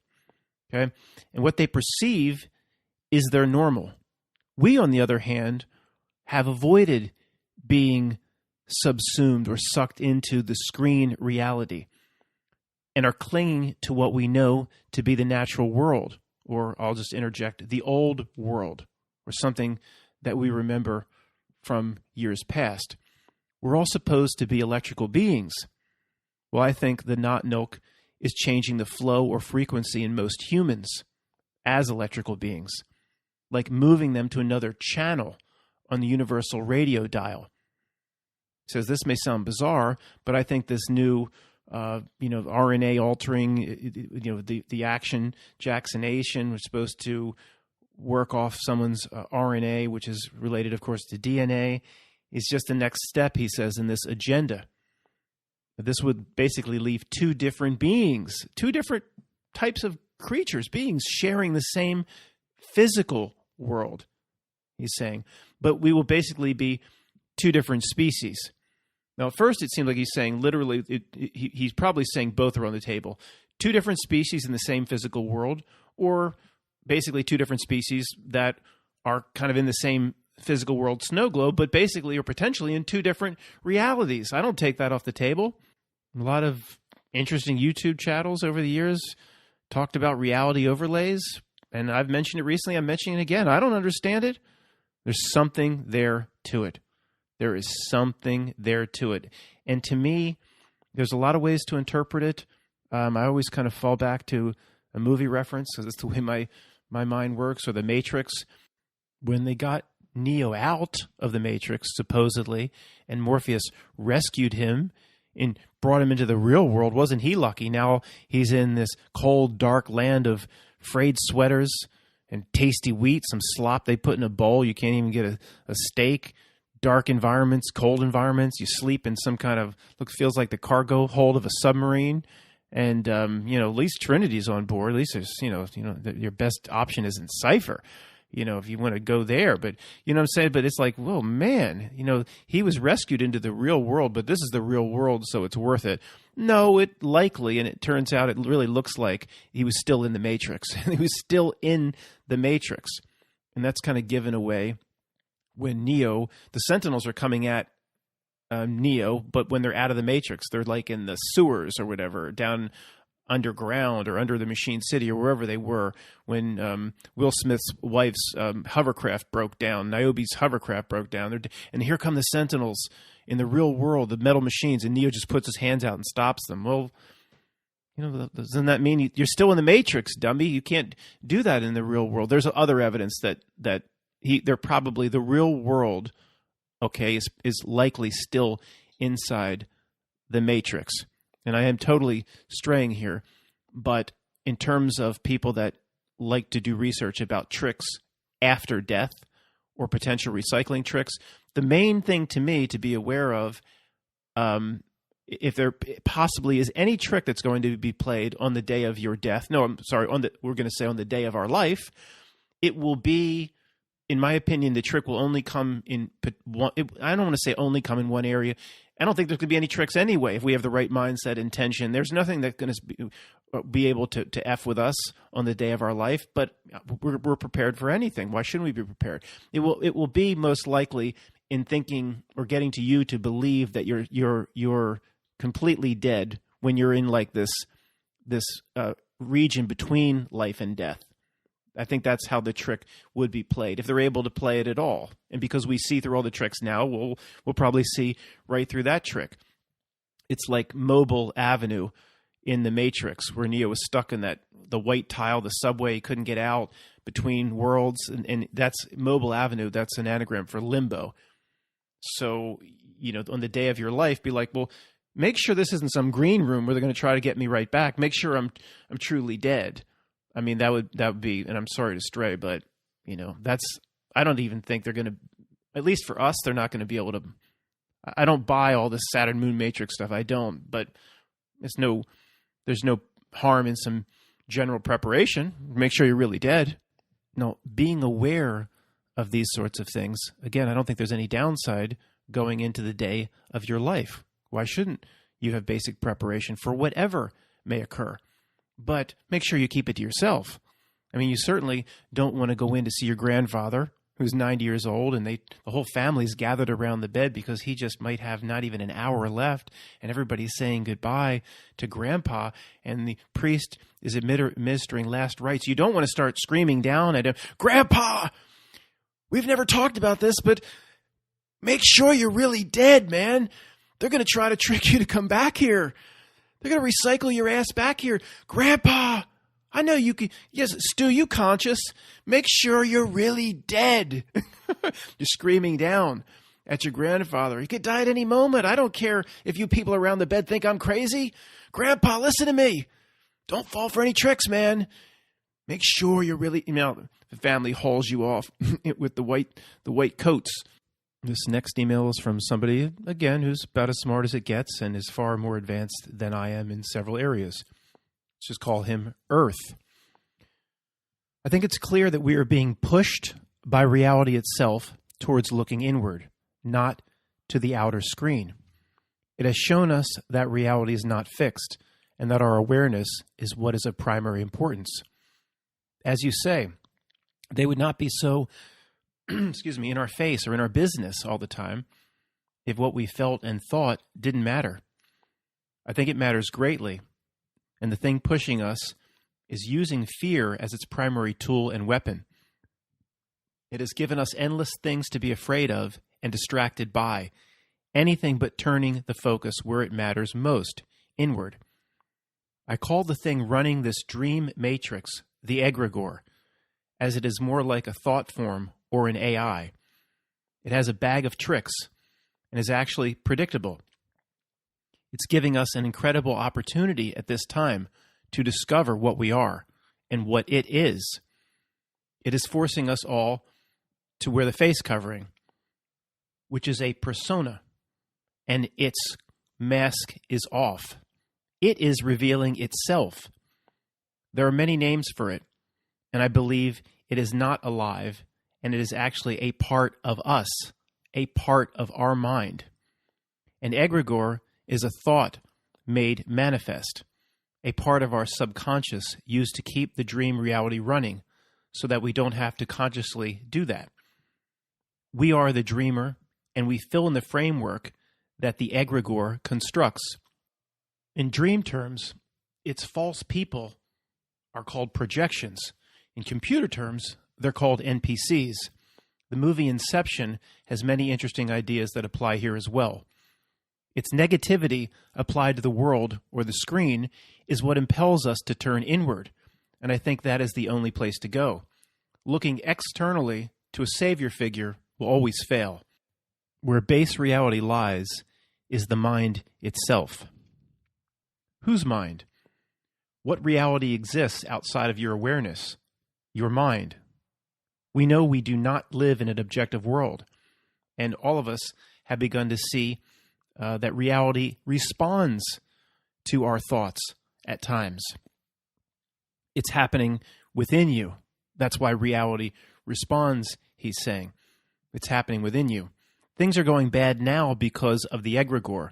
Okay? And what they perceive is their normal. We, on the other hand, have avoided being subsumed or sucked into the screen reality and are clinging to what we know to be the natural world, or I'll just interject, the old world, or something that we remember from years past. We're all supposed to be electrical beings. Well, I think the not milk is changing the flow or frequency in most humans as electrical beings, like moving them to another channel on the universal radio dial. It says this may sound bizarre, but I think this new, RNA altering, the action Jacksonation was supposed to work off someone's RNA, which is related, of course, to DNA, is just the next step, he says, in this agenda. This would basically leave two different beings, two different types of creatures, beings sharing the same physical world, he's saying. But we will basically be two different species. Now, at first, it seemed like he's saying literally, he's probably saying both are on the table. Two different species in the same physical world, or basically two different species that are kind of in the same physical world snow globe, but basically or potentially in two different realities. I don't take that off the table. A lot of interesting YouTube channels over the years talked about reality overlays, and I've mentioned it recently. I'm mentioning it again. I don't understand it. There's something there to it. There is something there to it. And to me, there's a lot of ways to interpret it. I always kind of fall back to a movie reference, because that's the way my mind works, or The Matrix. When they got Neo out of the Matrix, supposedly, and Morpheus rescued him and brought him into the real world, wasn't he lucky? Now he's in this cold, dark land of frayed sweaters and tasty wheat, some slop they put in a bowl. You can't even get a steak. Dark environments, cold environments. You sleep in some kind of, feels like the cargo hold of a submarine. And, at least Trinity's on board. At least there's, your best option isn't Cypher, if you want to go there. But, you know what I'm saying? But it's like, whoa, man, he was rescued into the real world, but this is the real world, so it's worth it. No, it likely, and it turns out it really looks like he was still in the Matrix. He was still in the Matrix. And that's kind of given away when Neo, the Sentinels are coming at Neo, but when they're out of the Matrix, they're like in the sewers or whatever, down underground or under the Machine City or wherever they were when Will Smith's wife's hovercraft broke down, Niobe's hovercraft broke down. And here come the Sentinels in the real world, the metal machines, and Neo just puts his hands out and stops them. Well, doesn't that mean you're still in the Matrix, dummy? You can't do that in the real world. There's other evidence that they're probably the real world, okay, is likely still inside the Matrix. And I am totally straying here, but in terms of people that like to do research about tricks after death or potential recycling tricks, the main thing to me to be aware of, if there possibly is any trick that's going to be played on the day of your death, we're going to say on the day of our life, it will be, in my opinion, the trick will only come in one. I don't want to say only come in one area. I don't think there could be any tricks anyway if we have the right mindset, intention. There's nothing that's going to be able to F with us on the day of our life, but we're prepared for anything. Why shouldn't we be prepared? It will be most likely in thinking or getting to you to believe that you're completely dead when you're in like this region between life and death. I think that's how the trick would be played, if they're able to play it at all. And because we see through all the tricks now, we'll probably see right through that trick. It's like Mobile Avenue in the Matrix, where Neo was stuck in the white tile, the subway, he couldn't get out between worlds, and that's Mobile Avenue. That's an anagram for limbo. So, on the day of your life, be like, well, make sure this isn't some green room where they're going to try to get me right back. Make sure I'm truly dead. I mean, that would be, and I'm sorry to stray, but I don't even think they're going to, at least for us, they're not going to be able to. I don't buy all this Saturn Moon Matrix stuff. I don't, but there's no harm in some general preparation. Make sure you're really dead. No, being aware of these sorts of things, again, I don't think there's any downside going into the day of your life. Why shouldn't you have basic preparation for whatever may occur? but make sure you keep it to yourself. I mean, you certainly don't want to go in to see your grandfather who's 90 years old and the whole family's gathered around the bed because he just might have not even an hour left and everybody's saying goodbye to Grandpa and the priest is administering last rites. You don't want to start screaming down at him, "Grandpa, we've never talked about this, but make sure you're really dead, man. They're going to try to trick you to come back here. They're going to recycle your ass back here. Grandpa, I know you can. Yes, Stu, you conscious. Make sure you're really dead." You're screaming down at your grandfather. He could die at any moment. I don't care if you people around the bed think I'm crazy. Grandpa, listen to me. Don't fall for any tricks, man. Make sure you're really, the family hauls you off with the white coats. This next email is from somebody, again, who's about as smart as it gets and is far more advanced than I am in several areas. Let's just call him Earth. I think it's clear that we are being pushed by reality itself towards looking inward, not to the outer screen. It has shown us that reality is not fixed and that our awareness is what is of primary importance. As you say, they would not be so in our face or in our business all the time if what we felt and thought didn't matter. I think it matters greatly. And the thing pushing us is using fear as its primary tool and weapon. It has given us endless things to be afraid of and distracted by, anything but turning the focus where it matters most, inward. I call the thing running this dream matrix the egregore, as it is more like a thought form or an AI. It has a bag of tricks and is actually predictable. It's giving us an incredible opportunity at this time to discover what we are and what it is. It is forcing us all to wear the face covering, which is a persona, and its mask is off. It is revealing itself. There are many names for it, and I believe it is not alive, and it is actually a part of us, a part of our mind. An egregore is a thought made manifest, a part of our subconscious used to keep the dream reality running so that we don't have to consciously do that. We are the dreamer, and we fill in the framework that the egregore constructs. In dream terms, its false people are called projections. In computer terms, they're called NPCs. The movie Inception has many interesting ideas that apply here as well. Its negativity applied to the world or the screen is what impels us to turn inward, and I think that is the only place to go. Looking externally to a savior figure will always fail. Where base reality lies is the mind itself. Whose mind? What reality exists outside of your awareness? Your mind. We know we do not live in an objective world, and all of us have begun to see that reality responds to our thoughts at times. It's happening within you. That's why reality responds, he's saying. It's happening within you. Things are going bad now because of the egregore.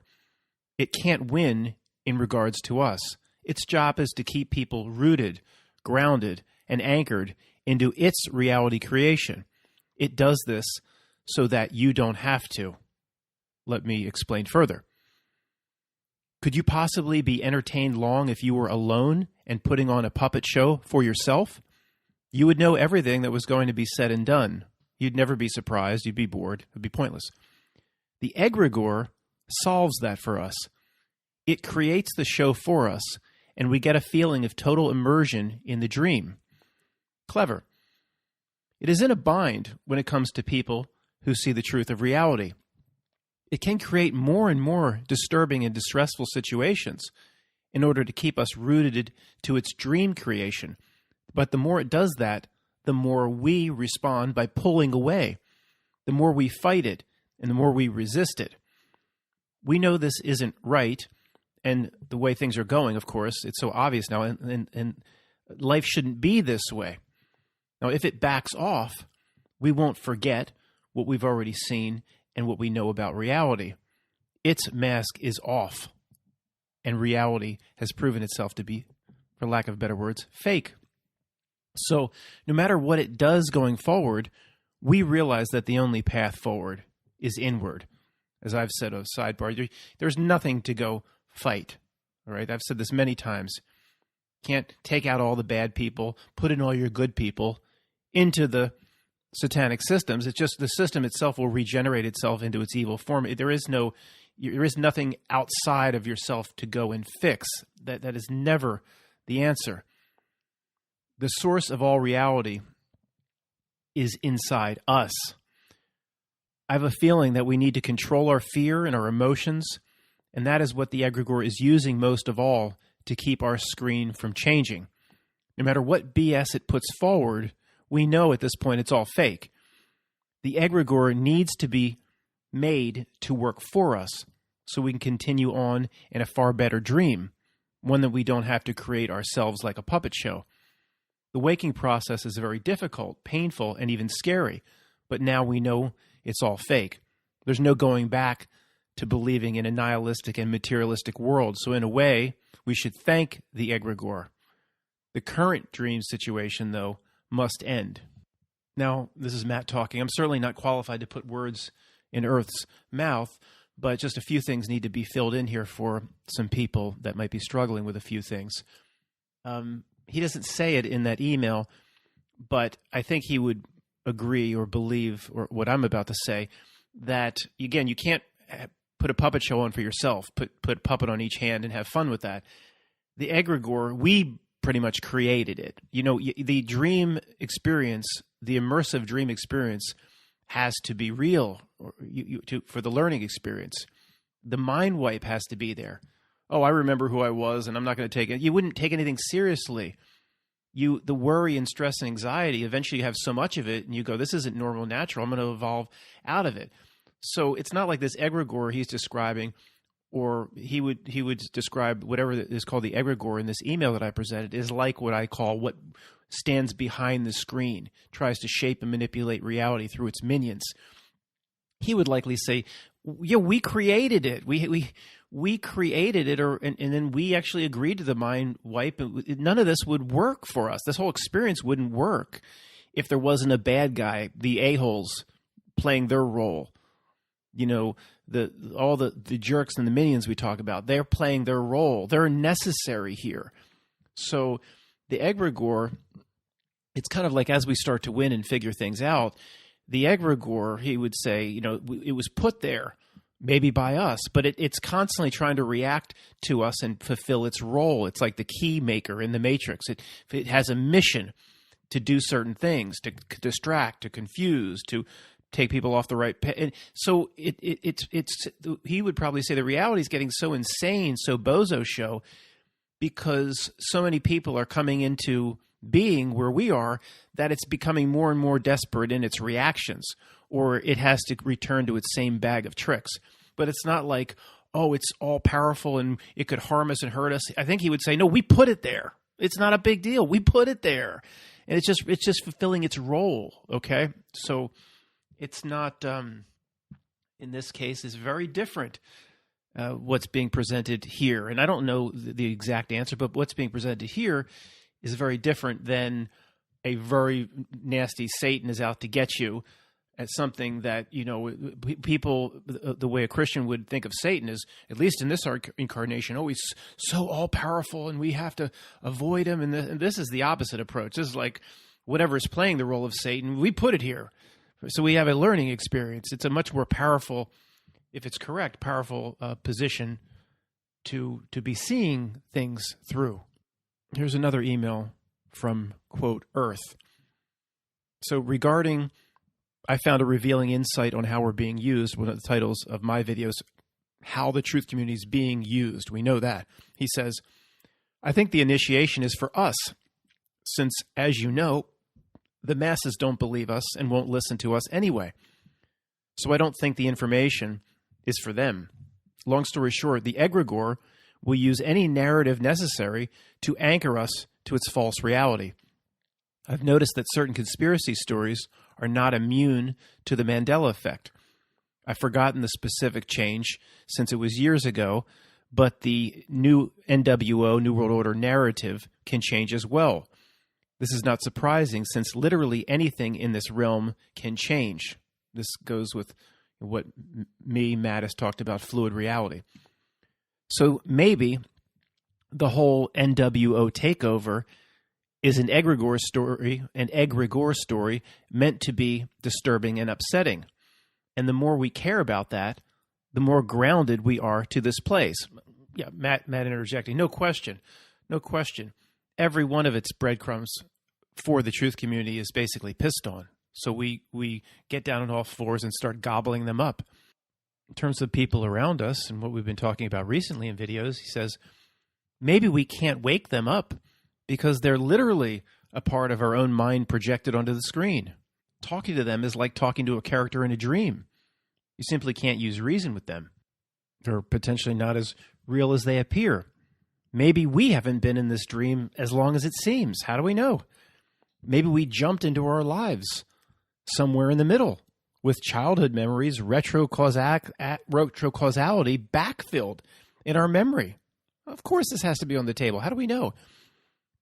It can't win in regards to us. Its job is to keep people rooted, grounded, and anchored into its reality creation. It does this so that you don't have to. Let me explain further. Could you possibly be entertained long if you were alone and putting on a puppet show for yourself? You would know everything that was going to be said and done. You'd never be surprised. You'd be bored. It would be pointless. The egregore solves that for us. It creates the show for us, and we get a feeling of total immersion in the dream. Clever. It is in a bind when it comes to people who see the truth of reality. It can create more and more disturbing and distressful situations in order to keep us rooted to its dream creation. But the more it does that, the more we respond by pulling away, the more we fight it, and the more we resist it. We know this isn't right, and the way things are going, of course, it's so obvious now, and life shouldn't be this way. Now, if it backs off, we won't forget what we've already seen and what we know about reality. Its mask is off, and reality has proven itself to be for lack of better words, fake. So no matter what it does going forward, we realize that the only path forward is inward. As I've said, a sidebar, there's nothing to go fight. All right, I've said this many times. Can't take out all the bad people, put in all your good people into the satanic systems. It's just the system itself will regenerate itself into its evil form. There is nothing outside of yourself to go and fix. That is never the answer. The source of all reality is inside us. I have a feeling that we need to control our fear and our emotions, and that is what the egregore is using most of all to keep our screen from changing. No matter what BS it puts forward, we know at this point it's all fake. The egregore needs to be made to work for us so we can continue on in a far better dream, one that we don't have to create ourselves like a puppet show. The waking process is very difficult, painful, and even scary, but now we know it's all fake. There's no going back to believing in a nihilistic and materialistic world. So in a way, we should thank the egregore. The current dream situation, though, must end. Now, this is Matt talking. I'm certainly not qualified to put words in Earth's mouth, but just a few things need to be filled in here for some people that might be struggling with a few things. He doesn't say it in that email, but I think he would agree or believe, or what I'm about to say, that, again, you can't put a puppet show on for yourself, put puppet on each hand and have fun with that. The egregore, we pretty much created it. You know, the dream experience, the immersive dream experience has to be real for the learning experience. The mind wipe has to be there. Oh, I remember who I was, and I'm not going to take it. You wouldn't take anything seriously. The worry and stress and anxiety, eventually you have so much of it, and you go, this isn't normal, natural. I'm going to evolve out of it. So it's not like this egregore he's describing, or he would describe whatever is called the egregore in this email that I presented is like what I call what stands behind the screen, tries to shape and manipulate reality through its minions. He would likely say, yeah, we created it. We created it, and then we actually agreed to the mind wipe. None of this would work for us. This whole experience wouldn't work if there wasn't a bad guy, the a-holes playing their role. You know, all the jerks and the minions we talk about, they're playing their role. They're necessary here. So the egregore, it's kind of like as we start to win and figure things out, the egregore, he would say, you know, it was put there maybe by us, but it's constantly trying to react to us and fulfill its role. It's like the key maker in the Matrix. It has a mission to do certain things, to distract, to confuse, to take people off the right path. And so it's he would probably say the reality is getting so insane, so bozo show, because so many people are coming into being where we are that it's becoming more and more desperate in its reactions, or it has to return to its same bag of tricks. But it's not like, oh, it's all powerful and it could harm us and hurt us. I think he would say, no, we put it there. It's not a big deal. We put it there. And it's just fulfilling its role, okay? So it's not, in this case, is very different what's being presented here. And I don't know the exact answer, but what's being presented here is very different than a very nasty Satan is out to get you at something that, you know, people, the way a Christian would think of Satan is, at least in this incarnation, oh, he's so all-powerful and we have to avoid him. And this is the opposite approach. This is like whatever is playing the role of Satan, we put it here. So we have a learning experience. It's a much more powerful, if it's correct, powerful position to be seeing things through. Here's another email from, quote, Earth. So regarding, I found a revealing insight on how we're being used. One of the titles of my videos, How the Truth Community is Being Used. We know that. He says, I think the initiation is for us, since, as you know, the masses don't believe us and won't listen to us anyway. So I don't think the information is for them. Long story short, the egregore will use any narrative necessary to anchor us to its false reality. I've noticed that certain conspiracy stories are not immune to the Mandela effect. I've forgotten the specific change since it was years ago, but the new NWO, New World Order narrative can change as well. This is not surprising since literally anything in this realm can change. This goes with what Matt has talked about, fluid reality. So maybe the whole NWO takeover is an egregore story meant to be disturbing and upsetting. And the more we care about that, the more grounded we are to this place. Yeah, Matt interjecting. No question. Every one of its breadcrumbs for the truth community is basically pissed on. So we get down on all fours and start gobbling them up. In terms of people around us and what we've been talking about recently in videos, he says, maybe we can't wake them up because they're literally a part of our own mind projected onto the screen. Talking to them is like talking to a character in a dream. You simply can't use reason with them. They're potentially not as real as they appear. Maybe we haven't been in this dream as long as it seems. How do we know? Maybe we jumped into our lives somewhere in the middle with childhood memories, retrocausality backfilled in our memory. Of course, this has to be on the table. How do we know?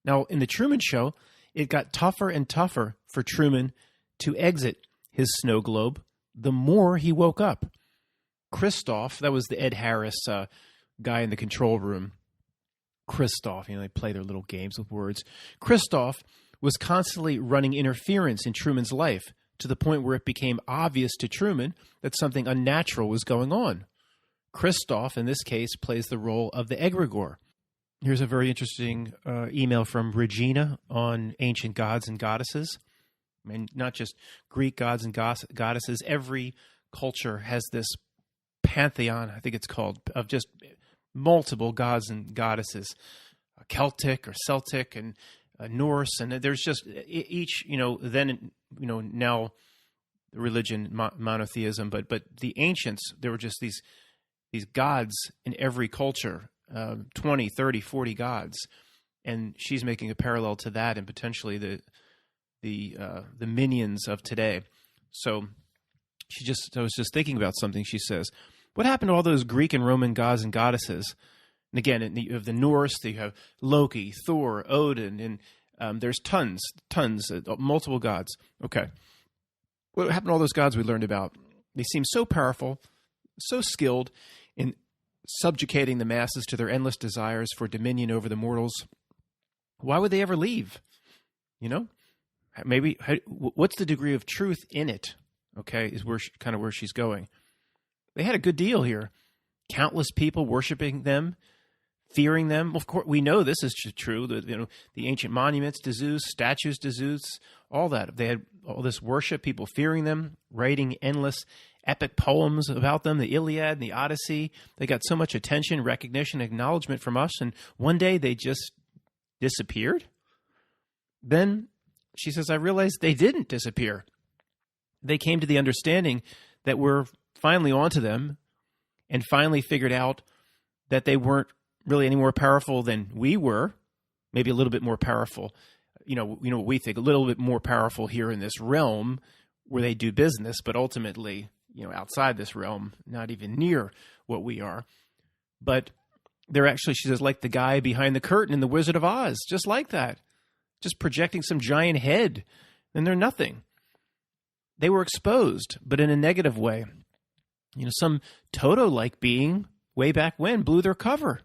Now, in the Truman Show, it got tougher and tougher for Truman to exit his snow globe the more he woke up. Christoph, that was the Ed Harris guy in the control room. Christoph, they play their little games with words. Christoph was constantly running interference in Truman's life to the point where it became obvious to Truman that something unnatural was going on. Christoph, in this case, plays the role of the egregore. Here's a very interesting email from Regina on ancient gods and goddesses. I mean, not just Greek gods and goddesses. Every culture has this pantheon, I think it's called, of just multiple gods and goddesses, Celtic or Celtic and Norse, and there's just each, now the religion monotheism, but the ancients, there were just these gods in every culture, 20, 30, 40 gods, and she's making a parallel to that and potentially the minions of today. So I was just thinking about something. She says, what happened to all those Greek and Roman gods and goddesses? And again, you have the Norse, you have Loki, Thor, Odin, and there's tons, multiple gods. Okay. What happened to all those gods we learned about? They seem so powerful, so skilled in subjugating the masses to their endless desires for dominion over the mortals. Why would they ever leave? Maybe, what's the degree of truth in it? Okay, is where she's going. They had a good deal here. Countless people worshiping them, fearing them. Of course, we know this is true. The ancient monuments to Zeus, statues to Zeus, all that. They had all this worship, people fearing them, writing endless epic poems about them, the Iliad and the Odyssey. They got so much attention, recognition, acknowledgement from us, and one day they just disappeared. Then she says, I realized they didn't disappear. They came to the understanding that we're finally onto them and finally figured out that they weren't really any more powerful than we were, maybe a little bit more powerful. What we think, a little bit more powerful here in this realm where they do business, but ultimately, outside this realm, not even near what we are. But they're actually, she says, like the guy behind the curtain in The Wizard of Oz, just like that, just projecting some giant head, and they're nothing. They were exposed, but in a negative way. Some Toto-like being way back when blew their cover.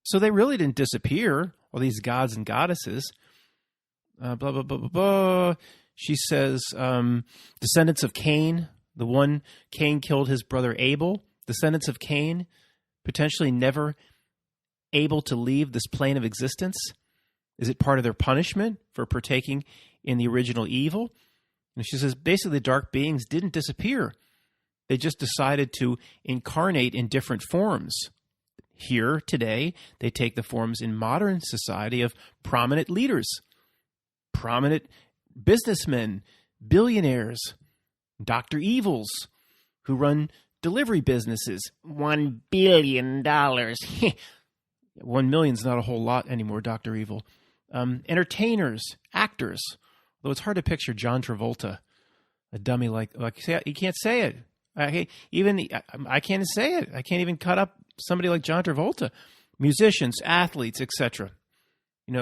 So they really didn't disappear, all these gods and goddesses. Blah, blah, blah, blah, blah. She says, descendants of Cain, the one Cain killed his brother Abel, descendants of Cain, potentially never able to leave this plane of existence. Is it part of their punishment for partaking in the original evil? And she says, basically, the dark beings didn't disappear. They just decided to incarnate in different forms. Here, today, they take the forms in modern society of prominent leaders, prominent businessmen, billionaires, Dr. Evils, who run delivery businesses. $1 billion. 1 million's not a whole lot anymore, Dr. Evil. Entertainers, actors. Though it's hard to picture John Travolta, a dummy like you can't say it. I can't say it. I can't even cut up somebody like John Travolta, musicians, athletes, etc.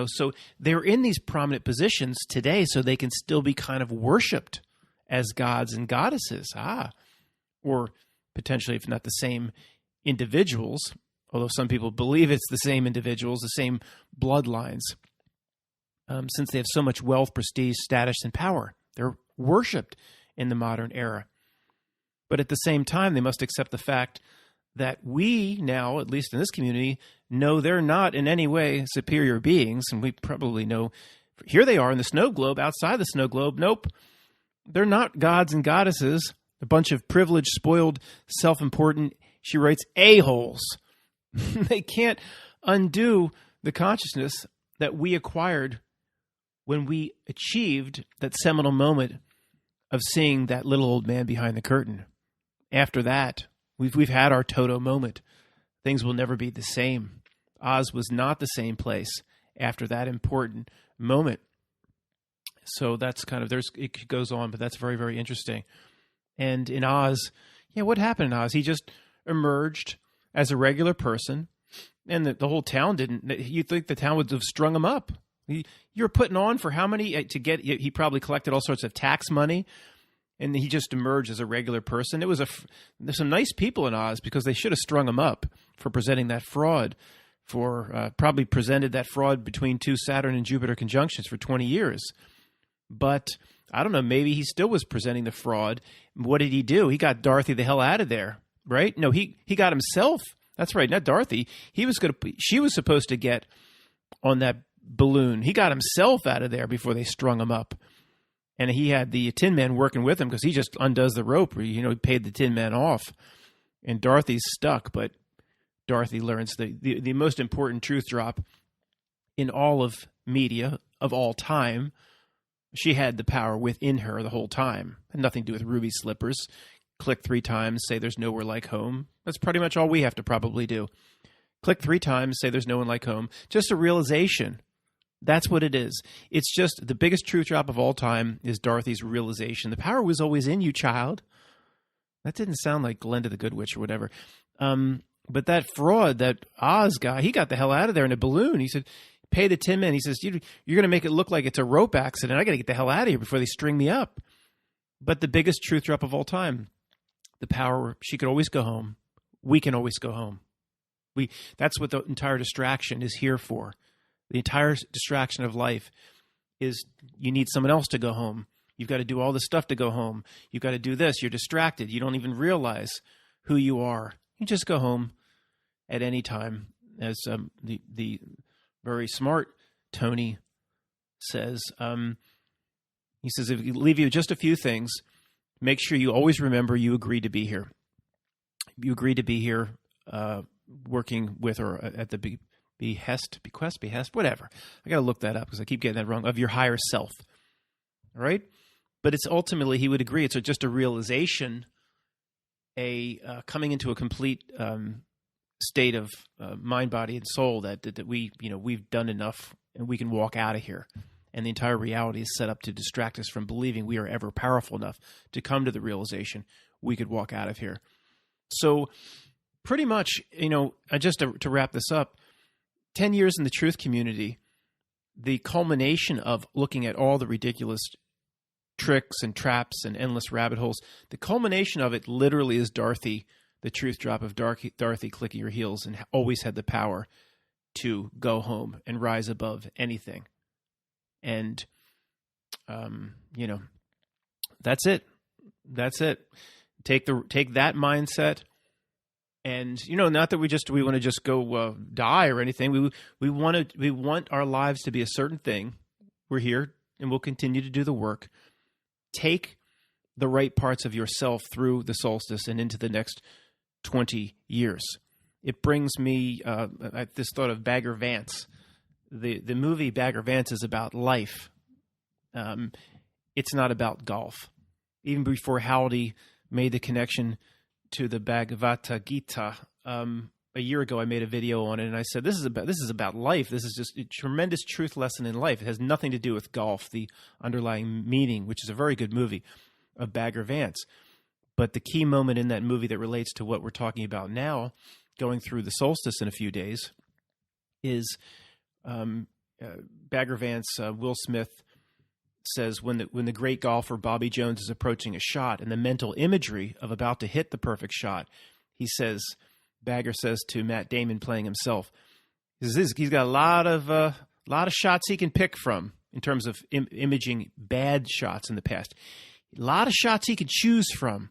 So they're in these prominent positions today so they can still be kind of worshipped as gods and goddesses. Or potentially, if not the same individuals, although some people believe it's the same individuals, the same bloodlines, since they have so much wealth, prestige, status, and power. They're worshipped in the modern era. But at the same time, they must accept the fact that we now, at least in this community, know they're not in any way superior beings. And we probably know, here they are in the snow globe, outside the snow globe. Nope, they're not gods and goddesses. A bunch of privileged, spoiled, self-important, she writes, a-holes. They can't undo the consciousness that we acquired when we achieved that seminal moment of seeing that little old man behind the curtain. After that, we've had our Toto moment. Things will never be the same. Oz was not the same place after that important moment. So that's kind of, it goes on, but that's very, very interesting. And in Oz, what happened in Oz? He just emerged as a regular person, and the whole town didn't. You think the town would have strung him up? You're putting on for how many to get? He probably collected all sorts of tax money, and he just emerged as a regular person. There's some nice people in Oz because they should have strung him up for presenting that fraud. Probably presented that fraud between two Saturn and Jupiter conjunctions for 20 years. But I don't know, maybe he still was presenting the fraud. What did he do? He got Dorothy the hell out of there, right? No, he got himself. That's right, not Dorothy. She was supposed to get on that balloon. He got himself out of there before they strung him up. And he had the Tin Man working with him because he just undoes the rope. He paid the Tin Man off. And Dorothy's stuck, but Dorothy learns the most important truth drop in all of media of all time. She had the power within her the whole time. Had nothing to do with ruby slippers. Click 3 times, say there's nowhere like home. That's pretty much all we have to probably do. Click 3 times, say there's no one like home. Just a realization. That's what it is. It's just the biggest truth drop of all time is Dorothy's realization. The power was always in you, child. That didn't sound like Glenda the Good Witch or whatever. But that fraud, that Oz guy, he got the hell out of there in a balloon. He said, pay the Tin Man. He says, you're going to make it look like it's a rope accident. I got to get the hell out of here before they string me up. But the biggest truth drop of all time, the power, she could always go home. We can always go home. That's what the entire distraction is here for. The entire distraction of life is you need someone else to go home. You've got to do all this stuff to go home. You've got to do this. You're distracted. You don't even realize who you are. You just go home at any time. As the very smart Tony says, he says, if you leave you just a few things, make sure you always remember you agreed to be here. You agreed to be here working with or at the bequest, whatever. I got to look that up because I keep getting that wrong, of your higher self. All right? But it's ultimately, he would agree, it's just a realization, coming into a complete state of mind, body, and soul that we've done enough and we can walk out of here. And the entire reality is set up to distract us from believing we are ever powerful enough to come to the realization we could walk out of here. So pretty much, just to wrap this up, 10 years in the truth community, the culmination of looking at all the ridiculous tricks and traps and endless rabbit holes, the culmination of it literally is Dorothy, the truth drop of Dorothy clicking her heels and always had the power to go home and rise above anything. And, that's it. That's it. Take that mindset. And, not that we want to just go die or anything. We want our lives to be a certain thing. We're here and we'll continue to do the work. Take the right parts of yourself through the solstice and into the next 20 years. It brings me this thought of Bagger Vance. The movie Bagger Vance is about life. It's not about golf. Even before Howdy made the connection to the Bhagavad Gita, a year ago I made a video on it, and I said this is about life. This is just a tremendous truth lesson in life. It has nothing to do with golf, the underlying meaning, which is a very good movie, of Bagger Vance. But the key moment in that movie that relates to what we're talking about now going through the solstice in a few days is Bagger Vance, Will Smith says when the great golfer Bobby Jones is approaching a shot and the mental imagery of about to hit the perfect shot, Bagger says to Matt Damon playing himself, he's got a lot of shots he can pick from in terms of imaging bad shots in the past. A lot of shots he can choose from.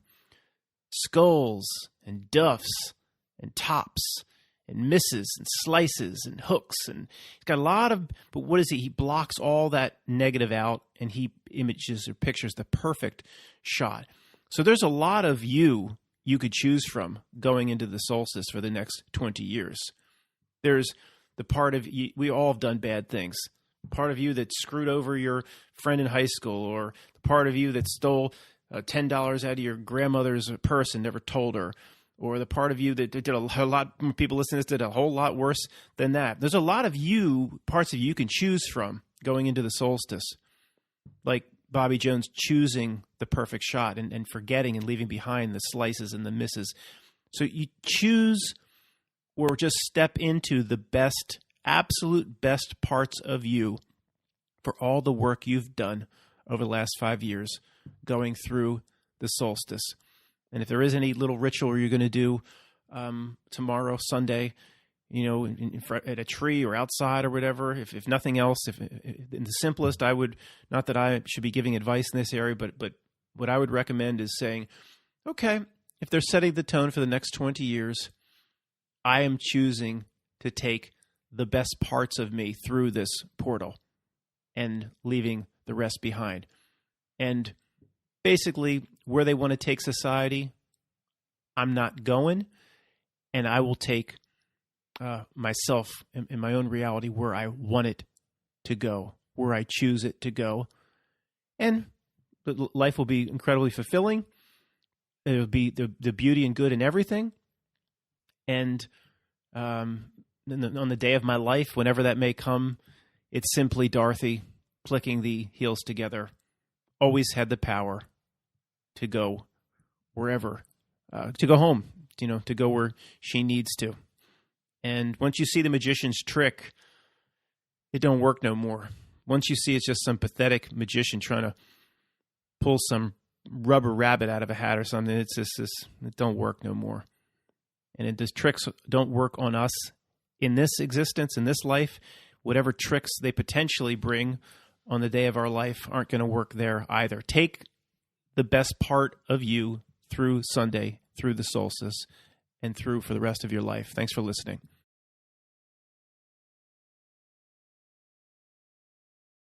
Skulls and duffs and tops and misses and slices and hooks, and he's got a lot of, but what is he? He blocks all that negative out, and he images or pictures the perfect shot. So there's a lot of you could choose from going into the solstice for the next 20 years. There's the part of you, we all have done bad things. Part of you that screwed over your friend in high school, or the part of you that stole $10 out of your grandmother's purse and never told her, or the part of you that did a lot, people listening to this did a whole lot worse than that. There's a lot of parts of you can choose from going into the solstice, like Bobby Jones choosing the perfect shot and forgetting and leaving behind the slices and the misses. So you choose or just step into the best, absolute best parts of you for all the work you've done over the last 5 years going through the solstice. And if there is any little ritual you're going to do tomorrow, Sunday, at a tree or outside or whatever, if nothing else, in the simplest, I would, not that I should be giving advice in this area, but what I would recommend is saying, okay, if they're setting the tone for the next 20 years, I am choosing to take the best parts of me through this portal and leaving the rest behind. And basically, where they want to take society, I'm not going, and I will take myself in my own reality where I want it to go, where I choose it to go. And life will be incredibly fulfilling. It will be the beauty and good in everything. And on the day of my life, whenever that may come, it's simply Dorothy clicking the heels together. Always had the power to go wherever, to go home, to go where she needs to. And once you see the magician's trick, it don't work no more. Once you see it's just some pathetic magician trying to pull some rubber rabbit out of a hat or something, it's just it don't work no more. And the tricks don't work on us in this existence, in this life. Whatever tricks they potentially bring on the day of our life aren't going to work there either. Take the best part of you through Sunday, through the solstice, and through for the rest of your life. Thanks for listening.